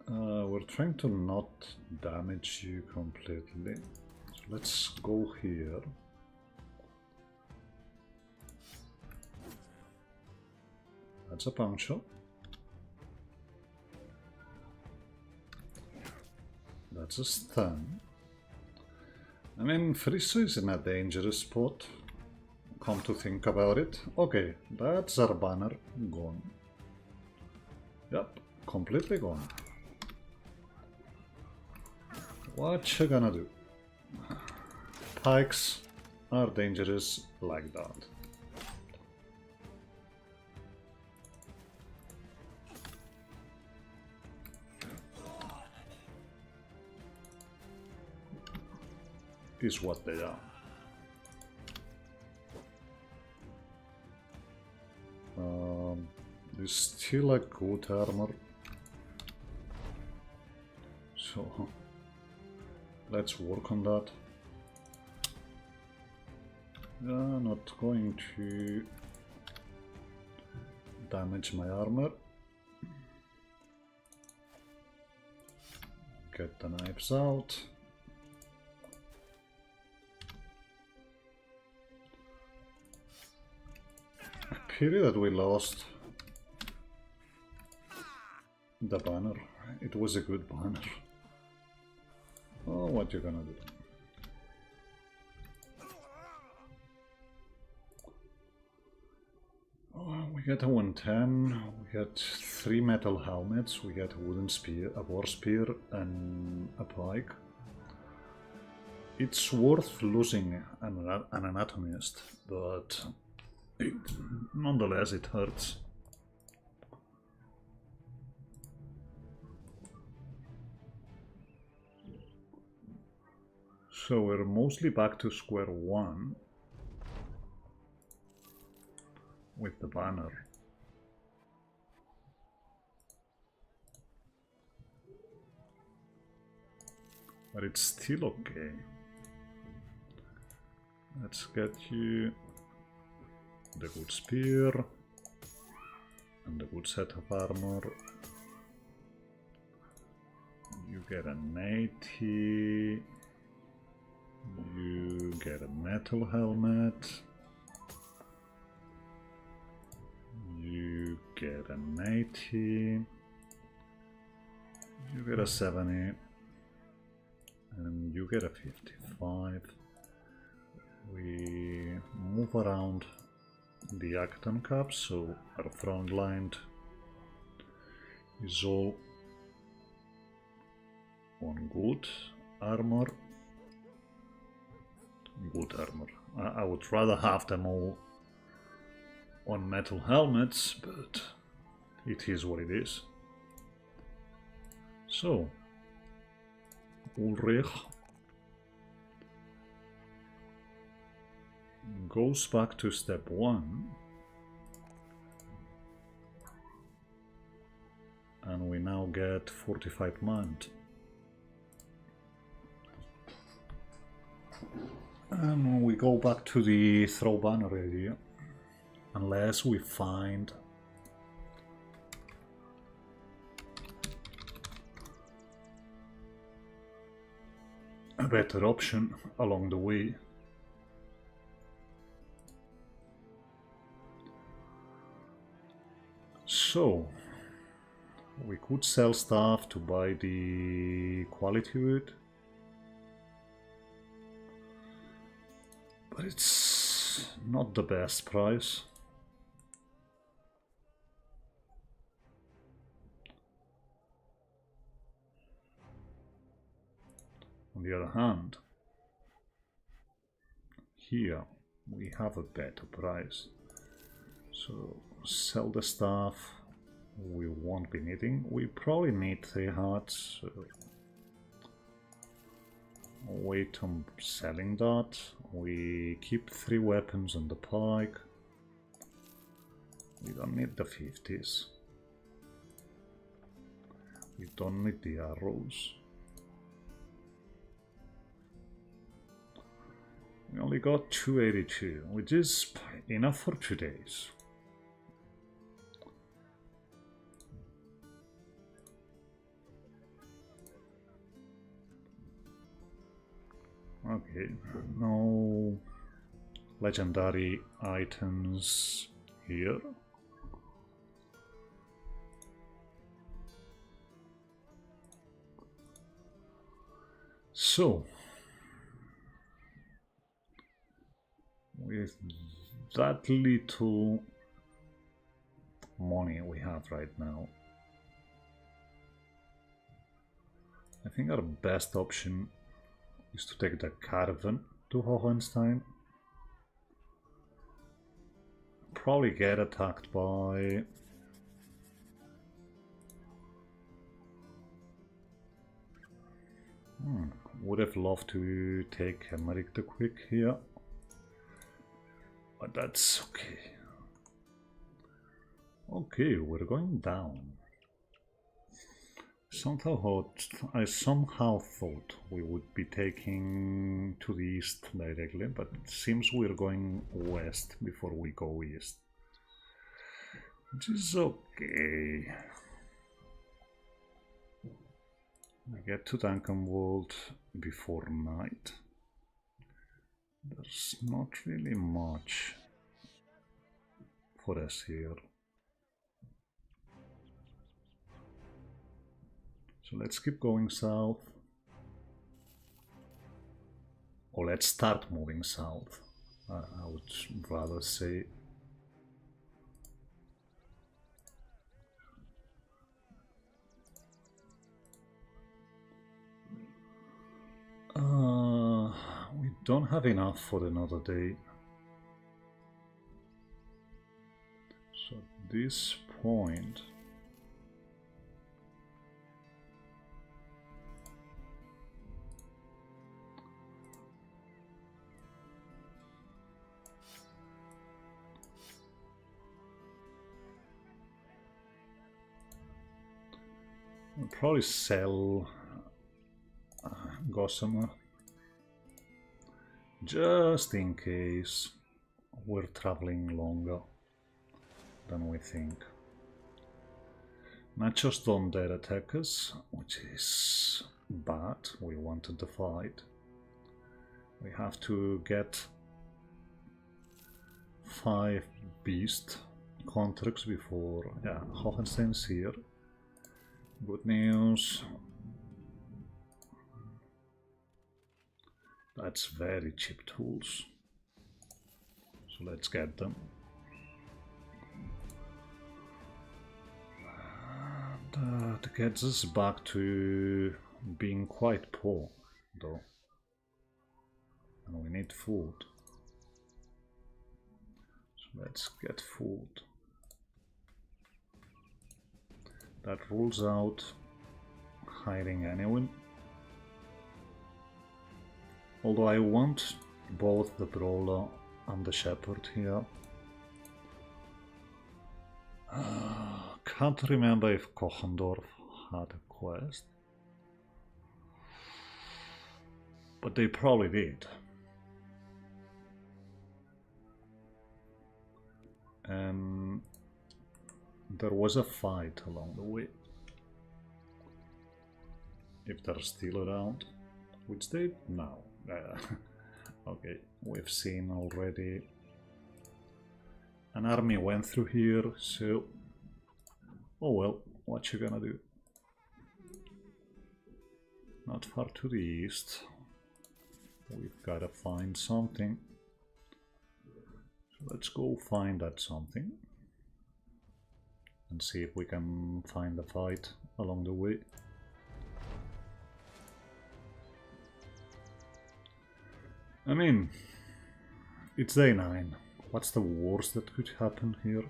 We're trying to not damage you completely. So let's go here. That's a puncture. That's a stun. I mean, Friso is in a dangerous spot. Come to think about it. Okay, that's our banner gone. Yep, completely gone. What you gonna do? Pikes are dangerous like that. Is what they are. There's still a good armor, so let's work on that. Not going to damage my armor. Get the knives out. Pity that we lost the banner. It was a good banner. Oh, what you gonna do? Oh, we get a 110, we get 3 metal helmets, we get a wooden spear, a war spear, and a pike. It's worth losing an anatomist, but nonetheless it hurts. So we're mostly back to square one with the banner. But it's still okay. Let's get you the good spear and the good set of armor. You get an 80. You get a metal helmet. You get an 80. You get a 70. And you get a 55. We move around the Acton Cup, so our front line is all on good armor. Good armor. I would rather have them all on metal helmets, but it is what it is. So, Ulrich goes back to step 1, and we now get fortified mount. And we go back to the throw banner area, unless we find a better option along the way. So, we could sell stuff to buy the quality wood, but it's not the best price. On the other hand, here we have a better price. So sell the stuff we won't be needing. We probably need 3 hearts. So wait on selling that. We keep 3 weapons on the pike. We don't need the 50s. We don't need the arrows. We only got 282, which is enough for 2 days. Okay, no legendary items here. So, with that little money we have right now, I think our best option is to take the caravan to Hohenstein. Probably get attacked by would have loved to take Emmerich the Quick here, but that's okay. Okay, we're going down. I somehow thought we would be taking to the east directly, but it seems we're going west before we go east, which is okay. We get to Dankenwald before night. There's not really much for us here. So let's keep going south. Or let's start moving south, I would rather say. We don't have enough for another day. So at this point, we'll probably sell Gossamer, just in case we're traveling longer than we think. Nachos don't dare attack us, which is bad. We wanted the fight. We have to get 5 beast contracts before Hohenstein's here. Good news. That's very cheap tools. So let's get them. That gets us back to being quite poor, though. And we need food. Let's get food. That rules out hiding anyone. Although I want both the brawler and the shepherd here. Can't remember if Kochendorf had a quest. But they probably did. There was a fight along the way. If they're still around, which they now. Okay, we've seen already. An army went through here, so oh well, what you gonna do? Not far to the east. We've gotta find something. So let's go find that something and see if we can find a fight along the way. I mean, it's day 9. What's the worst that could happen here?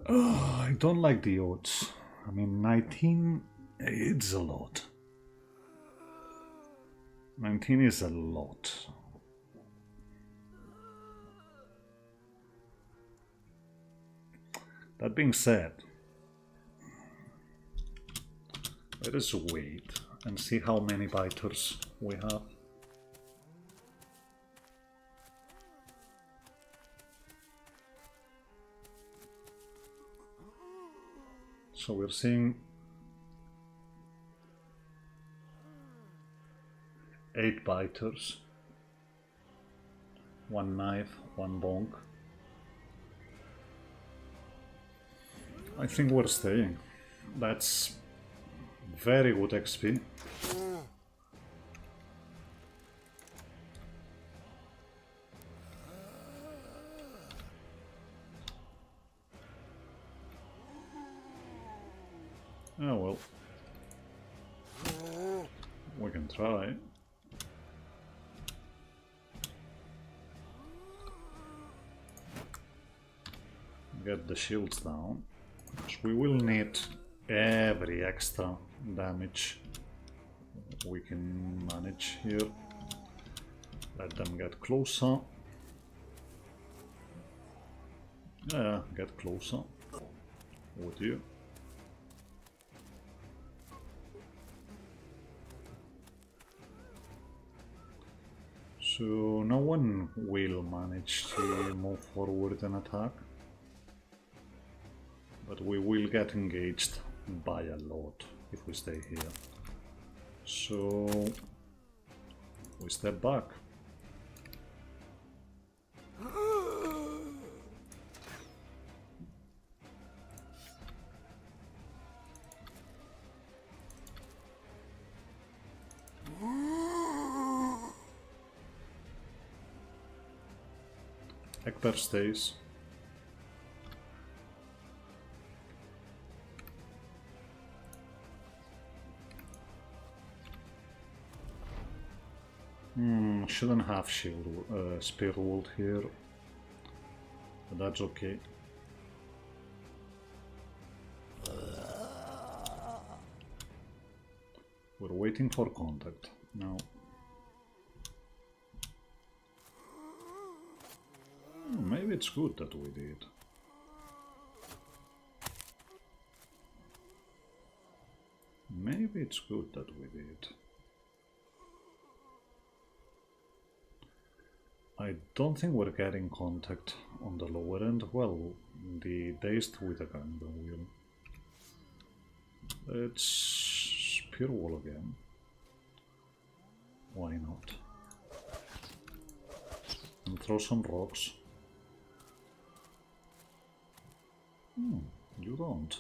Oh, I don't like the odds. I mean, 19, it's a lot. 19 is a lot. That being said, let us wait and see how many biters we have. So we're seeing 8 biters, 1 knife, 1 bonk. I think we're staying. That's very good XP. Oh well. We can try. Get the shields down. We will need every extra damage we can manage here. Let them get closer. Yeah, get closer. Would you? So no one will manage to move forward and attack. But we will get engaged by a lot if we stay here. So we step back. Ekber stays. Shouldn't have shield spear wall here, but that's okay. We're waiting for contact now. Maybe it's good that we did. Maybe it's good that we did. I don't think we're getting contact on the lower end. Well, the dazed with a gun wheel. Let's spear wall again. Why not? And throw some rocks. You don't.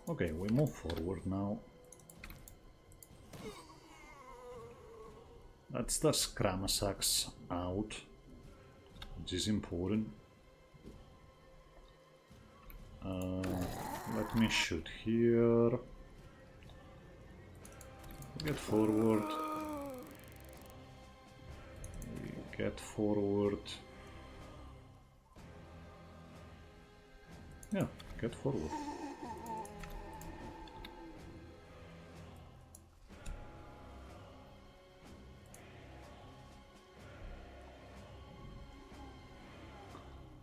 Okay, we move forward now. That's the Scramasax out, which is important. Let me shoot here. Get forward. We get forward. Yeah, get forward.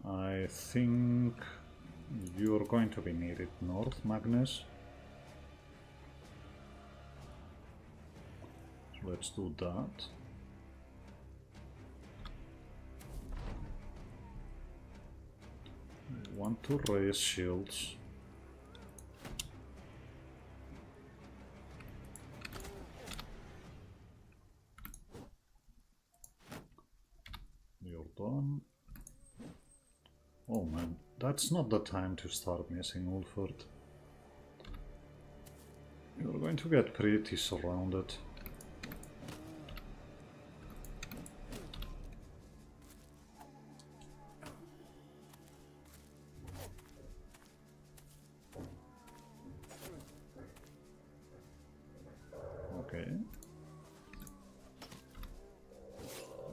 I think you're going to be needed north, Magnus. So let's do that. We want to raise shields. You're done. Oh man, that's not the time to start missing Ulford. You're going to get pretty surrounded. Okay.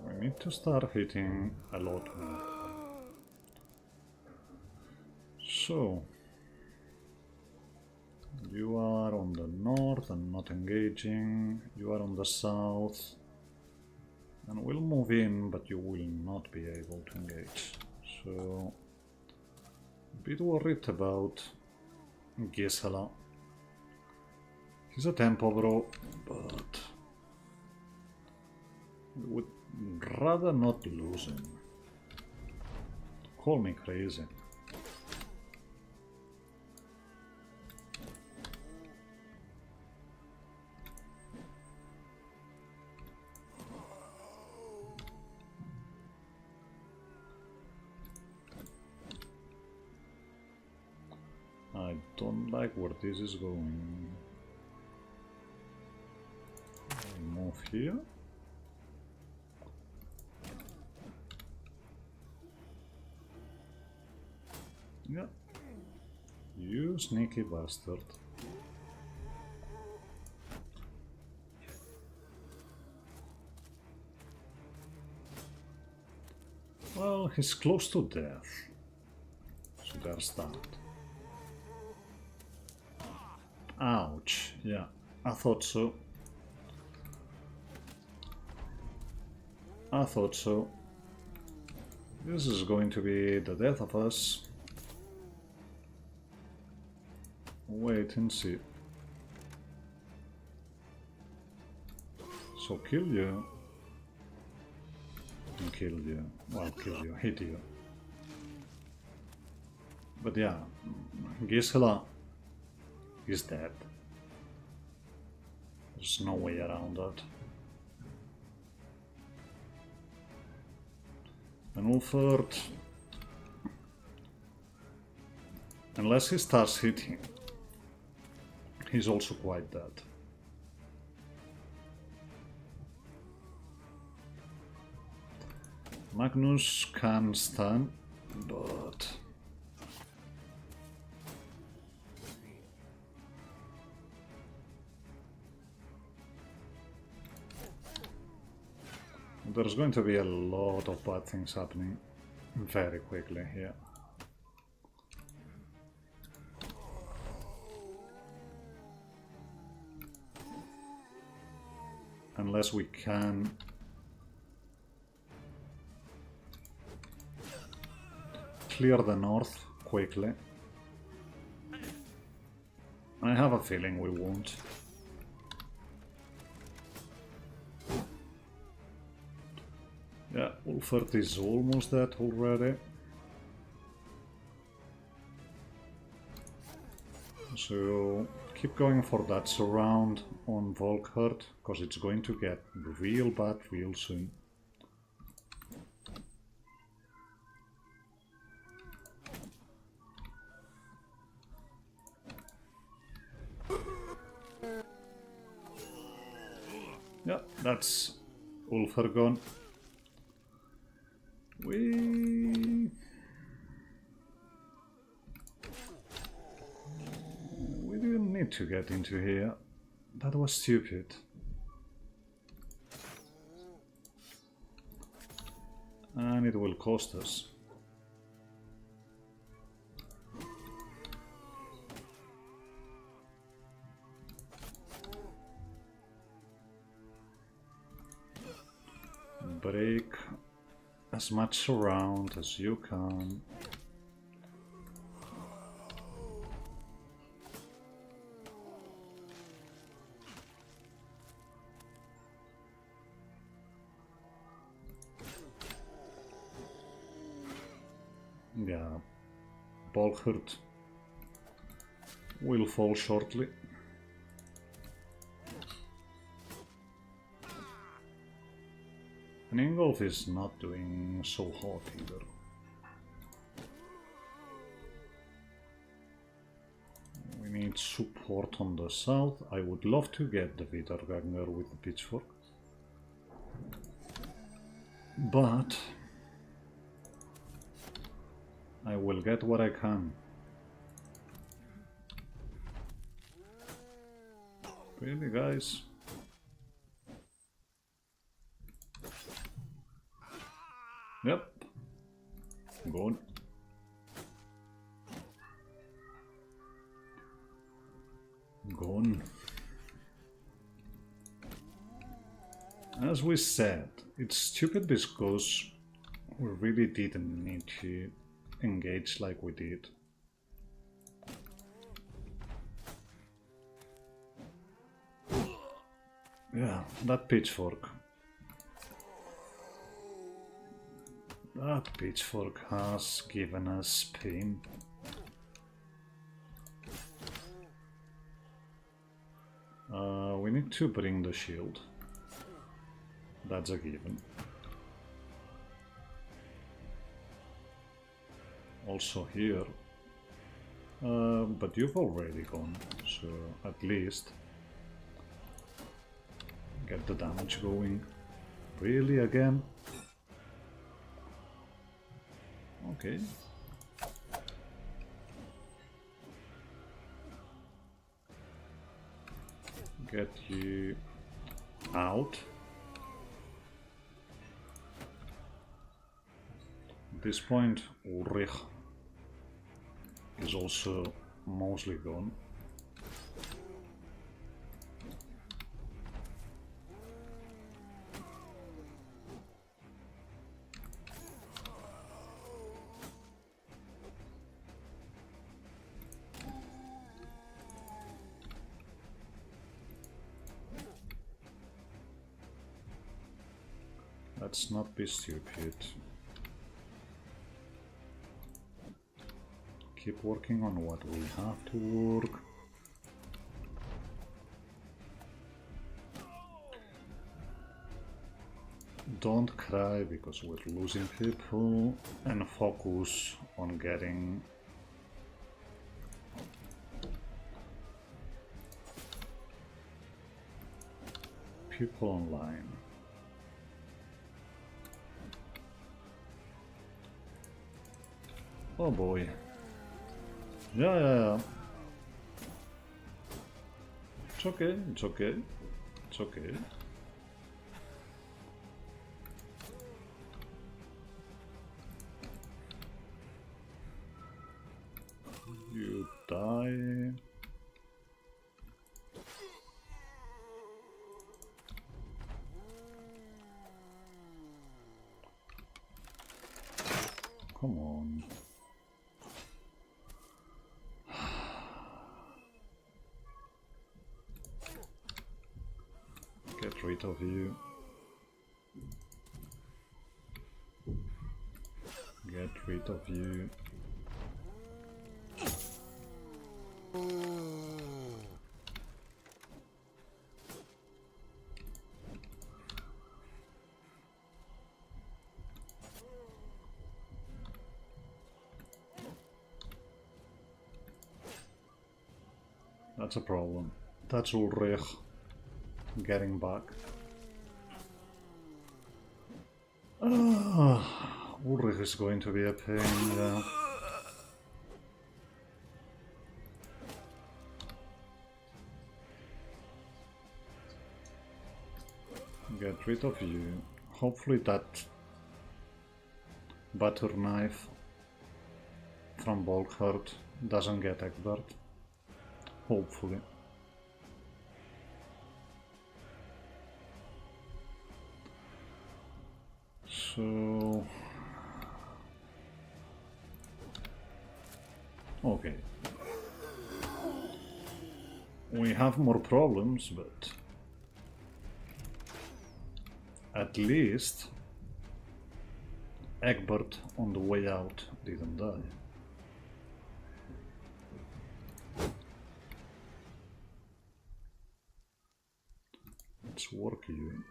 We need to start hitting a lot more. So, you are on the north and not engaging, you are on the south, and we'll move in, but you will not be able to engage. So, a bit worried about Gisela. He's a tempo bro, but we would rather not lose him. Call me crazy. I don't like where this is going. I'll move here. Yeah. You sneaky bastard. Well, he's close to death. So there's that. Ouch. Yeah, I thought so. I thought so. This is going to be the death of us. Wait and see. So kill you. And kill you. Well, kill you, hit you. But yeah, Gisela is dead. There's no way around that. And Ulford, unless he starts hitting, he's also quite dead. Magnus can stun, but there's going to be a lot of bad things happening very quickly here. Unless we can clear the north quickly. I have a feeling we won't. Yeah, Ulfert is almost dead already. So keep going for that surround on Volkhard, because it's going to get real bad real soon. Yeah, that's Ulfar gone. need to get into here. That was stupid. And it will cost us. Break as much around as you can. Yeah, Bolghurt will fall shortly. And Ingolf is not doing so hot either. We need support on the south. I would love to get the Vidargangr with the pitchfork. But I will get what I can. Really, guys? Yep. Gone. Gone. As we said, it's stupid because we really didn't need to engage like we did. Yeah, that pitchfork. That pitchfork has given us pain. We need to bring the shield. That's a given. Also here. But you've already gone, so at least get the damage going. Really, again? Okay. Get you out. At this point, Ulrich is also mostly gone. Let's not be stupid. Keep working on what we have to work. Don't cry because we're losing people, and focus on getting people online. Oh boy. Yeah. It's okay, it's okay. It's okay. You die. Come on. Get rid of you. Get rid of you. That's a problem. That's Ulrich getting back. Ulrich is going to be a pain, yeah. get rid of you. Hopefully that butter knife from Volkhard doesn't get Egbert. Hopefully. So... okay. We have more problems, but at least Egbert on the way out didn't die. Let's work you.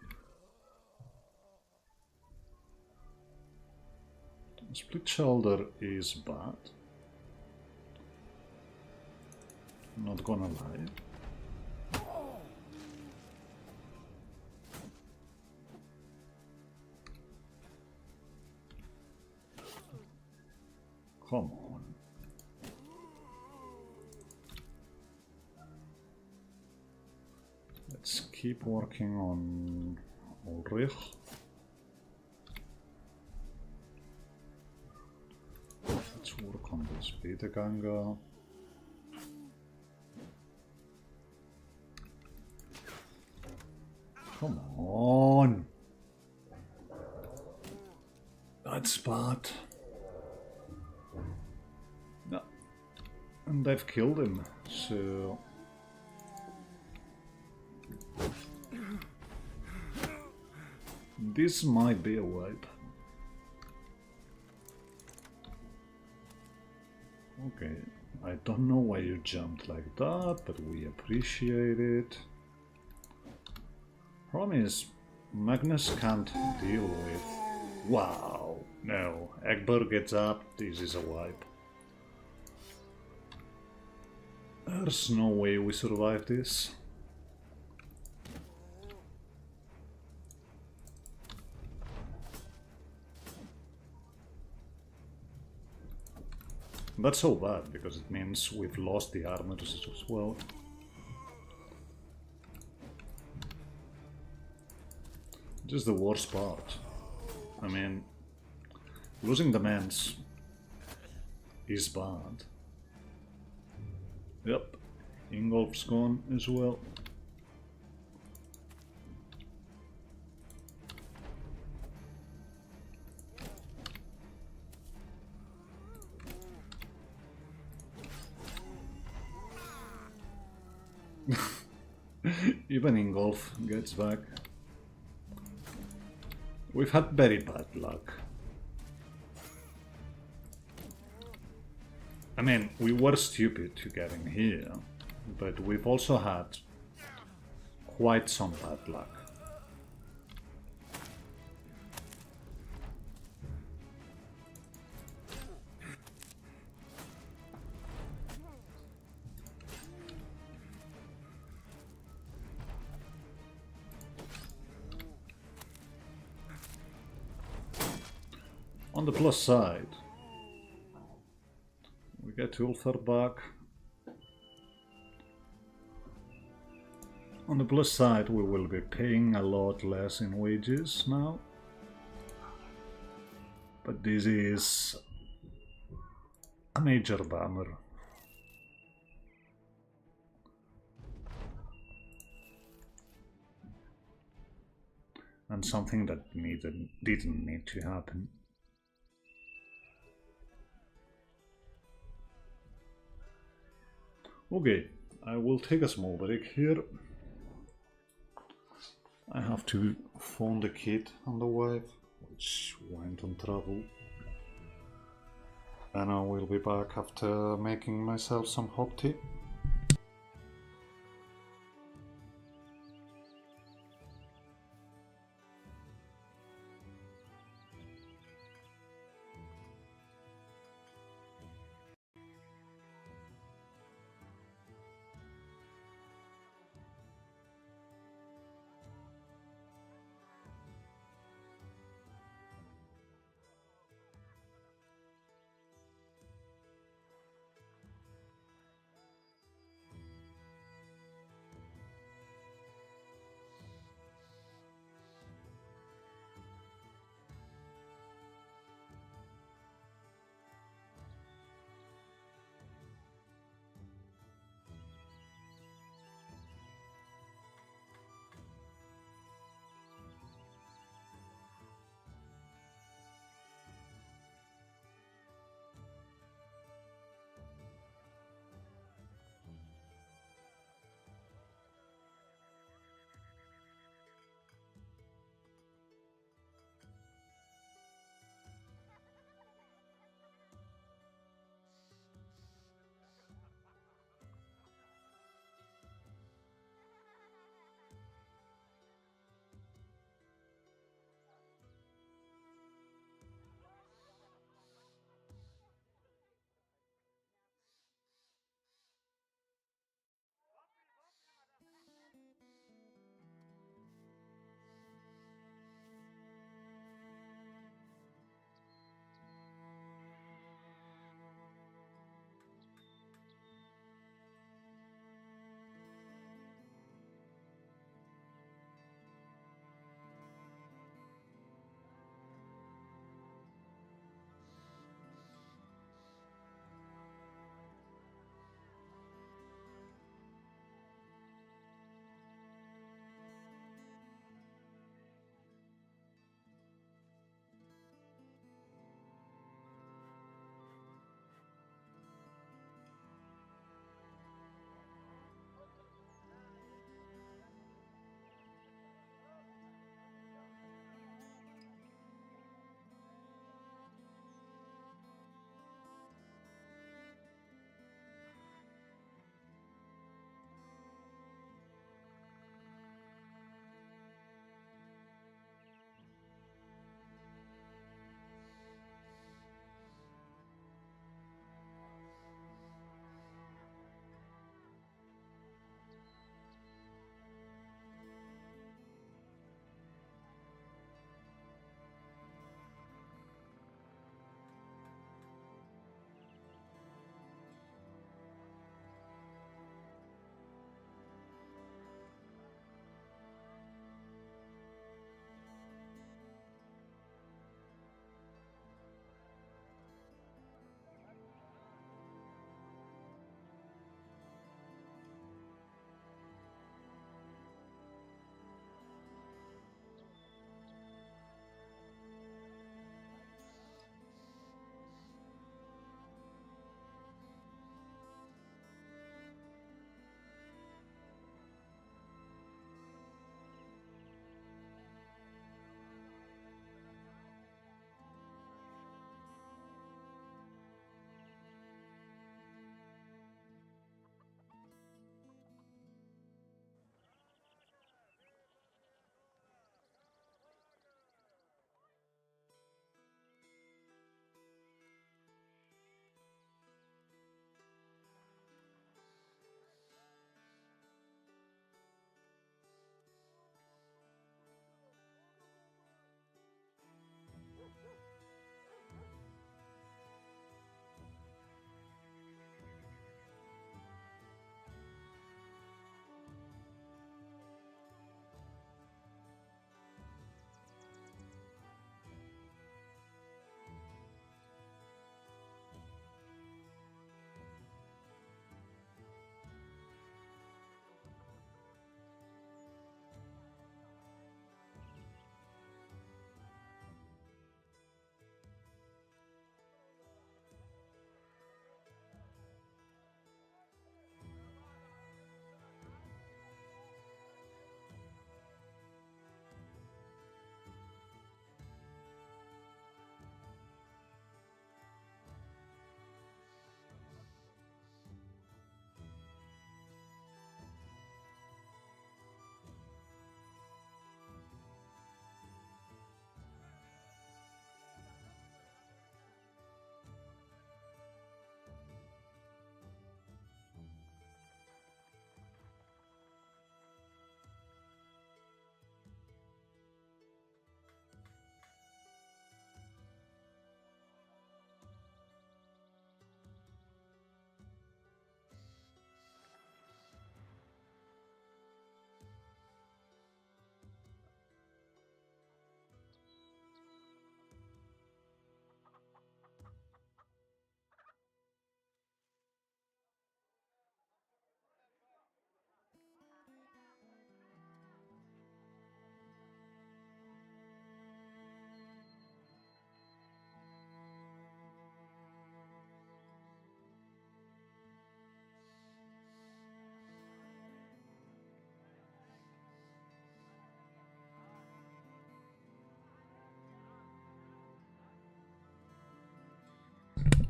Split shoulder is bad. Not gonna lie. Come on. Let's keep working on Ulrich. Let's work on this Beteganga. Come on! That's bad. No. And I've killed him, so... this might be a wipe. Okay, I don't know why you jumped like that, but we appreciate it. Problem is, Magnus can't deal with... wow, no, Egbert gets up, this is a wipe. There's no way we survive this. That's so bad, because it means we've lost the armors as well. This is the worst part. I mean, losing the mens is bad. Yep, Ingolf's gone as well. Even Ingolf gets back. We've had very bad luck. I mean, we were stupid to get in here, but we've also had quite some bad luck. On the plus side, we get Ulfar back. On the plus side, we will be paying a lot less in wages now. But this is a major bummer. And something that didn't need to happen. Okay, I will take a small break here. I have to phone the kid and the wife, which went on travel. And I will be back after making myself some hot tea.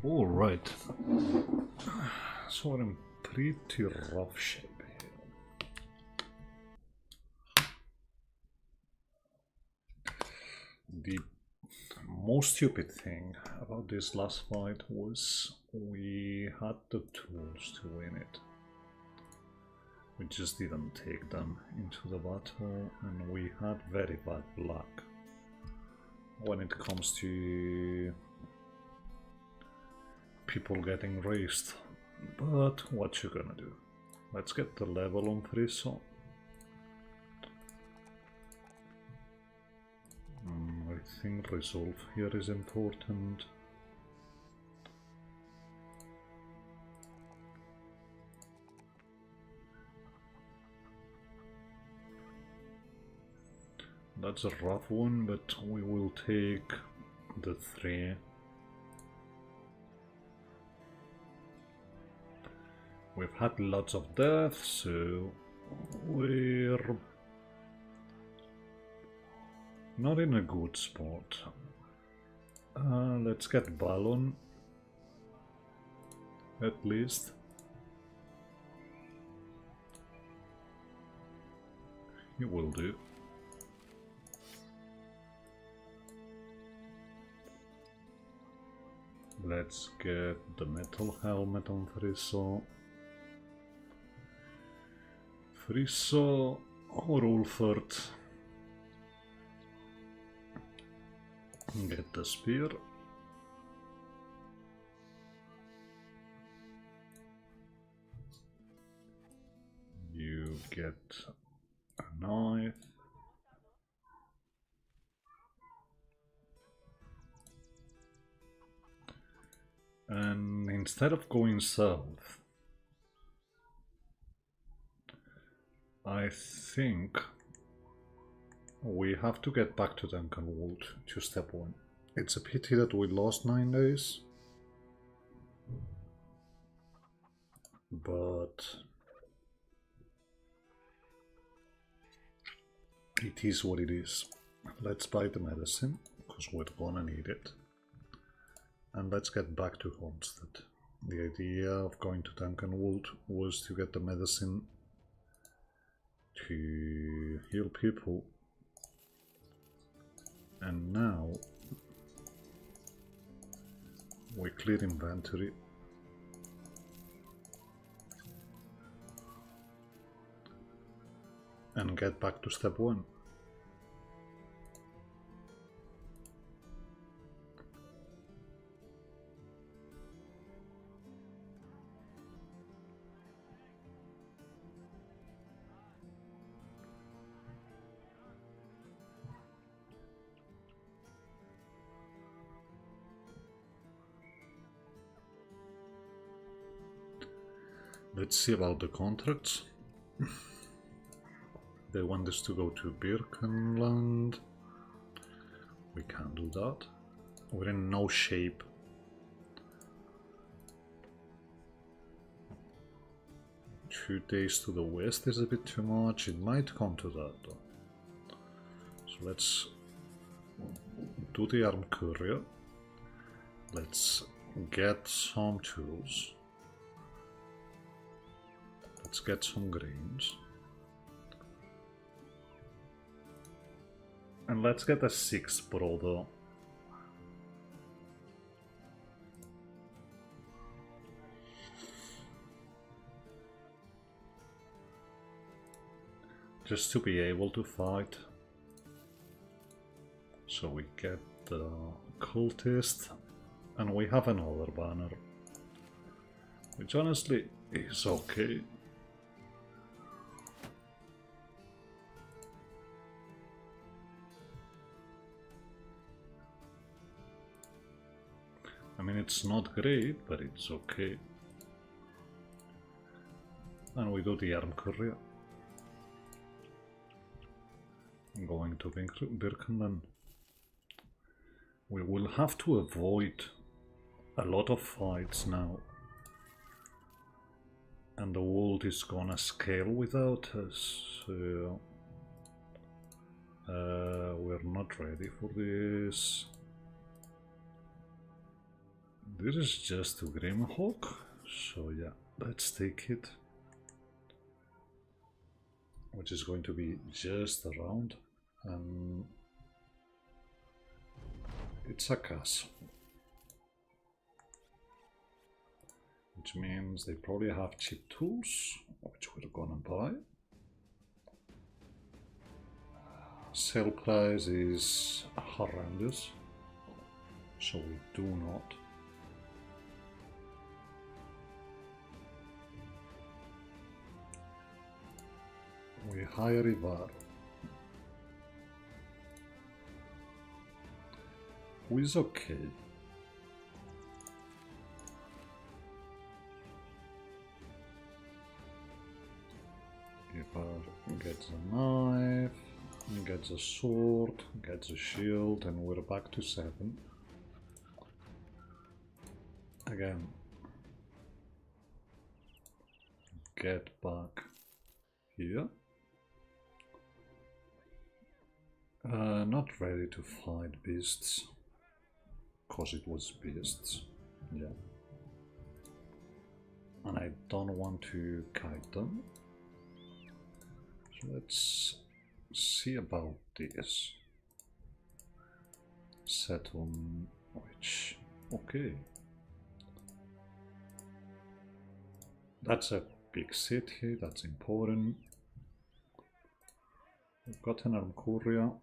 All right. So we're in pretty rough shape here. The most stupid thing about this last fight was we had the tools to win it. We just didn't take them into the battle, and we had very bad luck when it comes to people getting raised. But what you gonna do? Let's get the level on Friso. I think resolve here is important. That's a rough one, but we will take the 3. We've had lots of deaths, so we're not in a good spot. Let's get Balon, at least. It will do. Let's get the metal helmet on Friso. Friso or Ulfert. Get the spear. You get a knife. And instead of going south, I think we have to get back to Duncanwold to step 1. It's a pity that we lost 9 days, but it is what it is. Let's buy the medicine, because we're gonna need it. And let's get back to Homestead. The idea of going to Duncanwold was to get the medicine to heal people. And now we clear inventory and get back to step 1. Let's see about the contracts. They want us to go to Birkenland. We can't do that. We're in no shape. Two days to the west is a bit too much. It might come to that though. So let's do the armed courier. Let's get some tools. Let's get some grains. And let's get a 6th brother. Just to be able to fight. So we get the cultist. And we have another banner. Which honestly is okay. I mean, it's not great, but it's okay. And we do the arm courier. Going to Birkenland. We will have to avoid a lot of fights now. And the world is gonna scale without us, so we're not ready for this. This is just a Grimhawk, so yeah, let's take it. Which is going to be just around, and it's a castle. Which means they probably have cheap tools, which we're gonna buy. Sale price is horrendous, so we do not. We hire Ivar, who is okay. Ivar gets a knife, gets a sword, gets a shield, and we're back to 7. Again, get back here. Not ready to fight beasts, cause it was beasts, yeah. And I don't want to kite them. So let's see about this. Set on which, okay. That's a big city, that's important. We've got an Armcuria.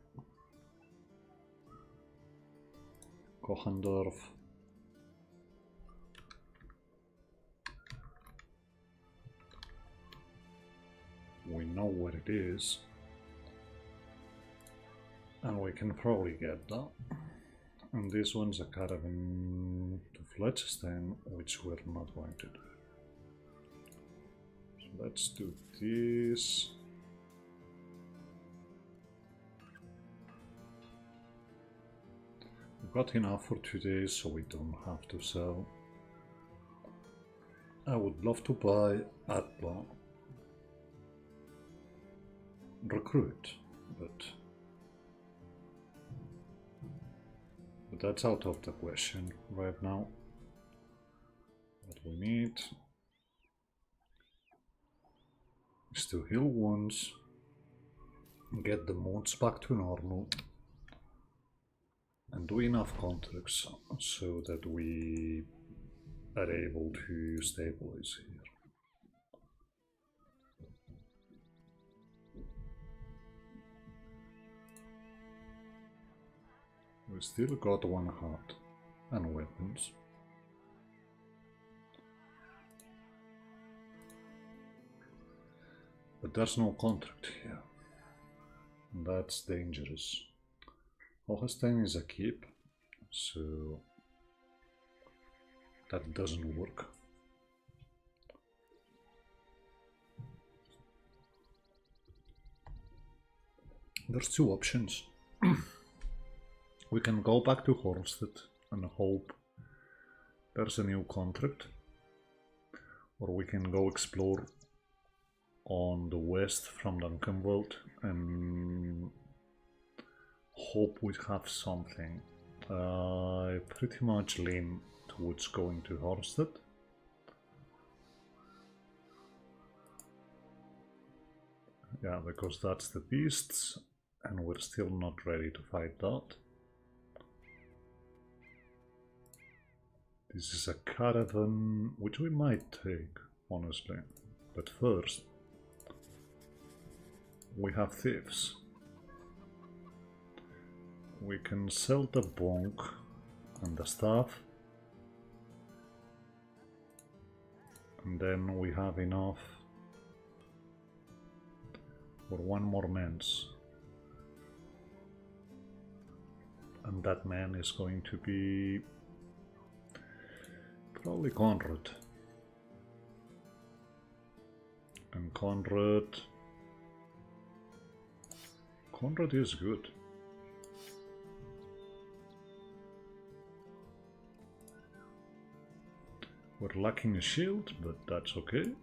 Kohandorf. We know where it is. And we can probably get that. And this one's a caravan to Fletchstein, which we're not going to do. So let's do this. We've got enough for 2 days, so we don't have to sell. I would love to buy Atla. Recruit, but that's out of the question right now. What we need is to heal wounds, get the mods back to normal, and do enough contracts so that we are able to stabilize here. We still got 1 heart and weapons. But there's no contract here. That's dangerous. Hohenstein is a keep, so that doesn't work. There's 2 options. We can go back to Hornstedt and hope there's a new contract, or we can go explore on the west from Duncanwald and hope we have something. I pretty much lean towards going to Hornstedt. Yeah, because that's the beasts and we're still not ready to fight that. This is a caravan, which we might take, honestly. But first, we have thieves. We can sell the bonk and the staff. And then we have enough for 1 more man's. And that man is going to be probably Conrad. And Conrad is good. We're lacking a shield, but that's okay.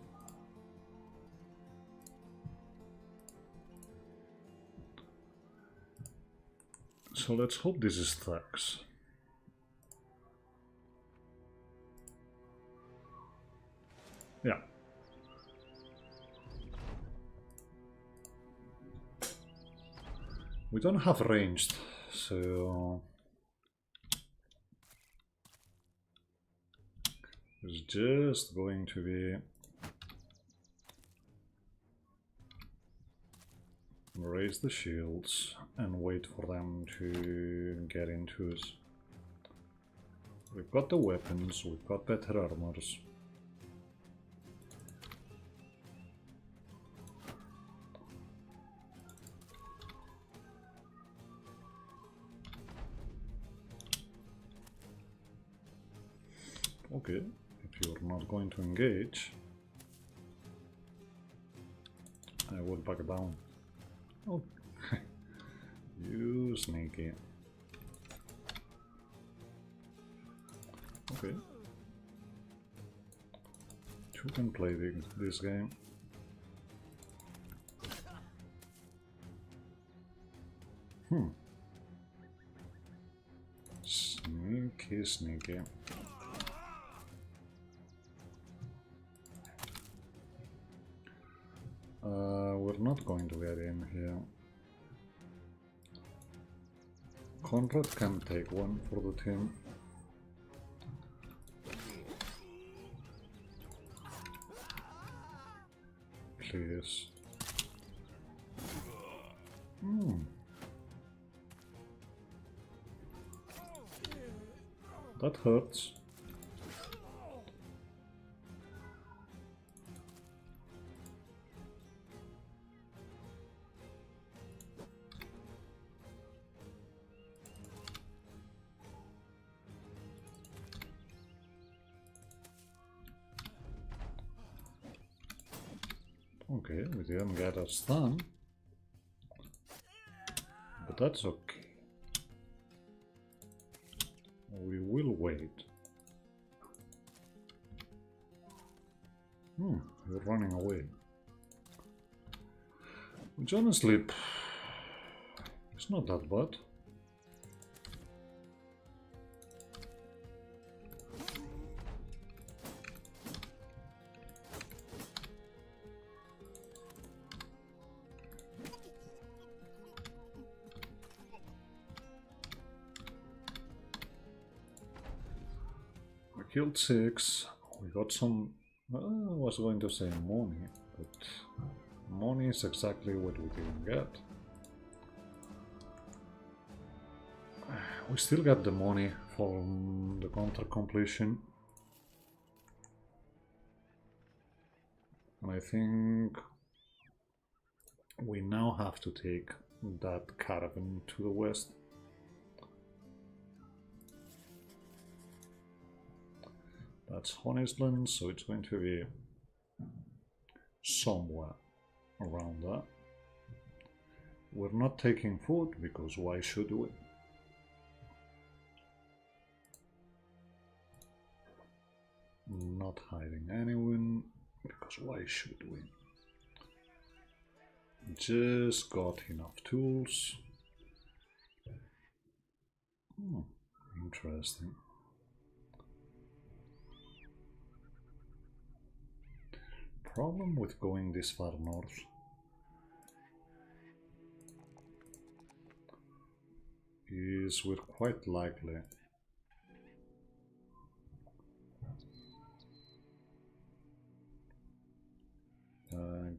So let's hope this is Thax. Yeah. We don't have ranged, so it's just going to be raise the shields and wait for them to get into us. We've got the weapons, we've got better armors. Okay, if you're not going to engage, I will back down. Oh, you sneaky. Okay. Two can play this game. Sneaky, sneaky. We're not going to get in here. Conrad can take one for the team. Please. That hurts. Okay, we didn't get a stun, but that's okay. We will wait. You're running away. Which honestly, it's not that bad. Killed 6, we got some, I was going to say money, but money is exactly what we didn't get. We still got the money from the contract completion. And I think we now have to take that caravan to the west. That's Honisland, so it's going to be somewhere around that. We're not taking food, because why should we? Not hiding anyone, because why should we? Just got enough tools. Interesting. Problem with going this far north is we're quite likely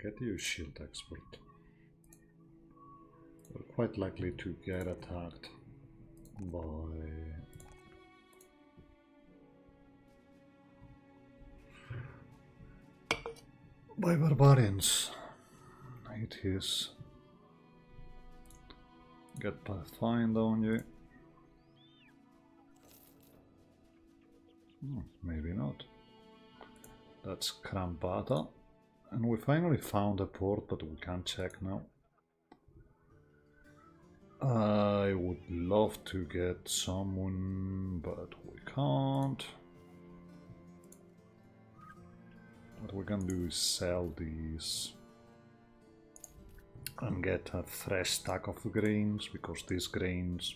get you shield expert. We're quite likely to get attacked by barbarians. It is. Get Pathfinder on you. Maybe not. That's Krambata. And we finally found a port, but we can't check now. I would love to get someone, but we can't. What we can do is sell these and get a fresh stack of grains, because these grains,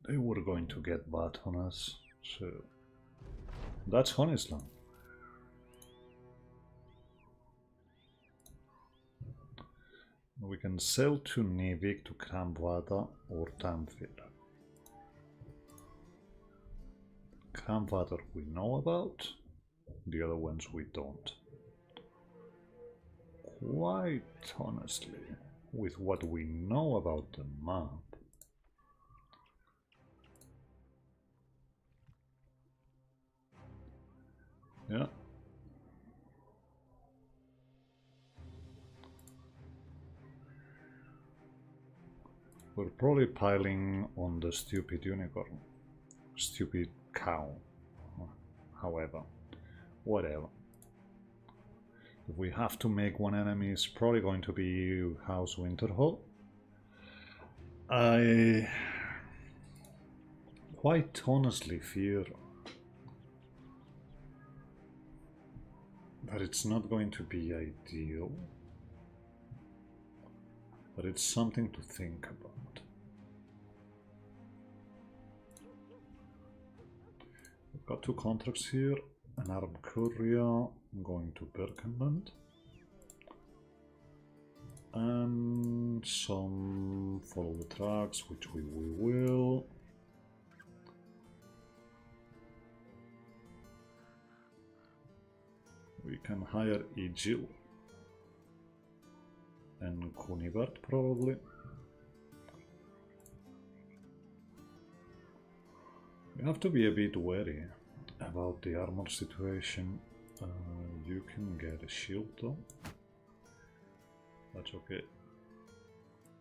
they were going to get bad on us. So that's Honisland. We can sail to Nivik, to Kramvada or Tamfir. Kramvada we know about, the other ones we don't. Quite honestly, with what we know about the map, yeah. We're probably piling on the stupid unicorn. Stupid cow. However, whatever. If we have to make one enemy, it's probably going to be House Winterhall. I quite honestly fear that it's not going to be ideal, but it's something to think about. We've got 2 contracts here, an armed courier going to Birkenland, and some follow the tracks, which we will. We can hire Egil and Kunibert probably. We have to be a bit wary about the armor situation. You can get a shield though. That's okay.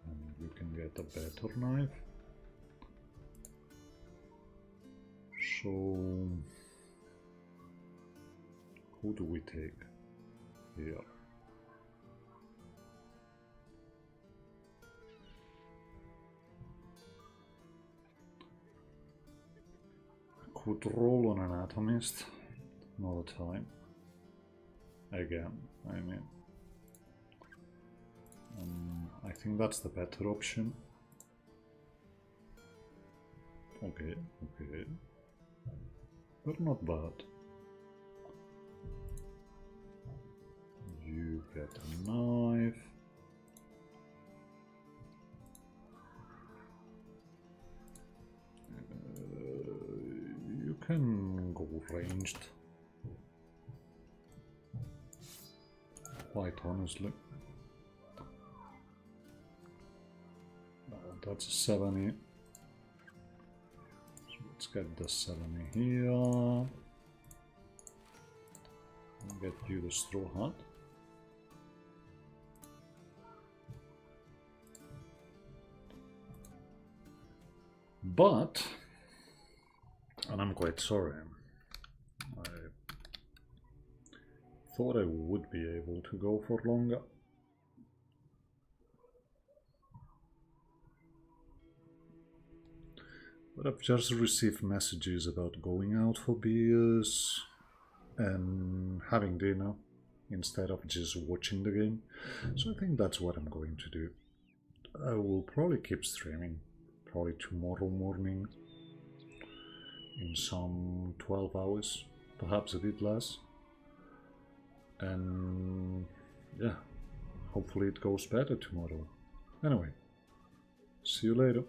And you can get a better knife. So who do we take here? I could roll on anatomist another time. Again, I mean. I think that's the better option. Okay, okay. But not bad. You get a knife. You can go ranged. Quite honestly. That's a 70. So let's get the 70 here. Get you the straw hat. But, and I'm quite sorry, I thought I would be able to go for longer. But I've just received messages about going out for beers and having dinner instead of just watching the game. So I think that's what I'm going to do. I will probably keep streaming, probably tomorrow morning in some 12 hours, perhaps a bit less. And yeah, hopefully it goes better tomorrow. Anyway, see you later.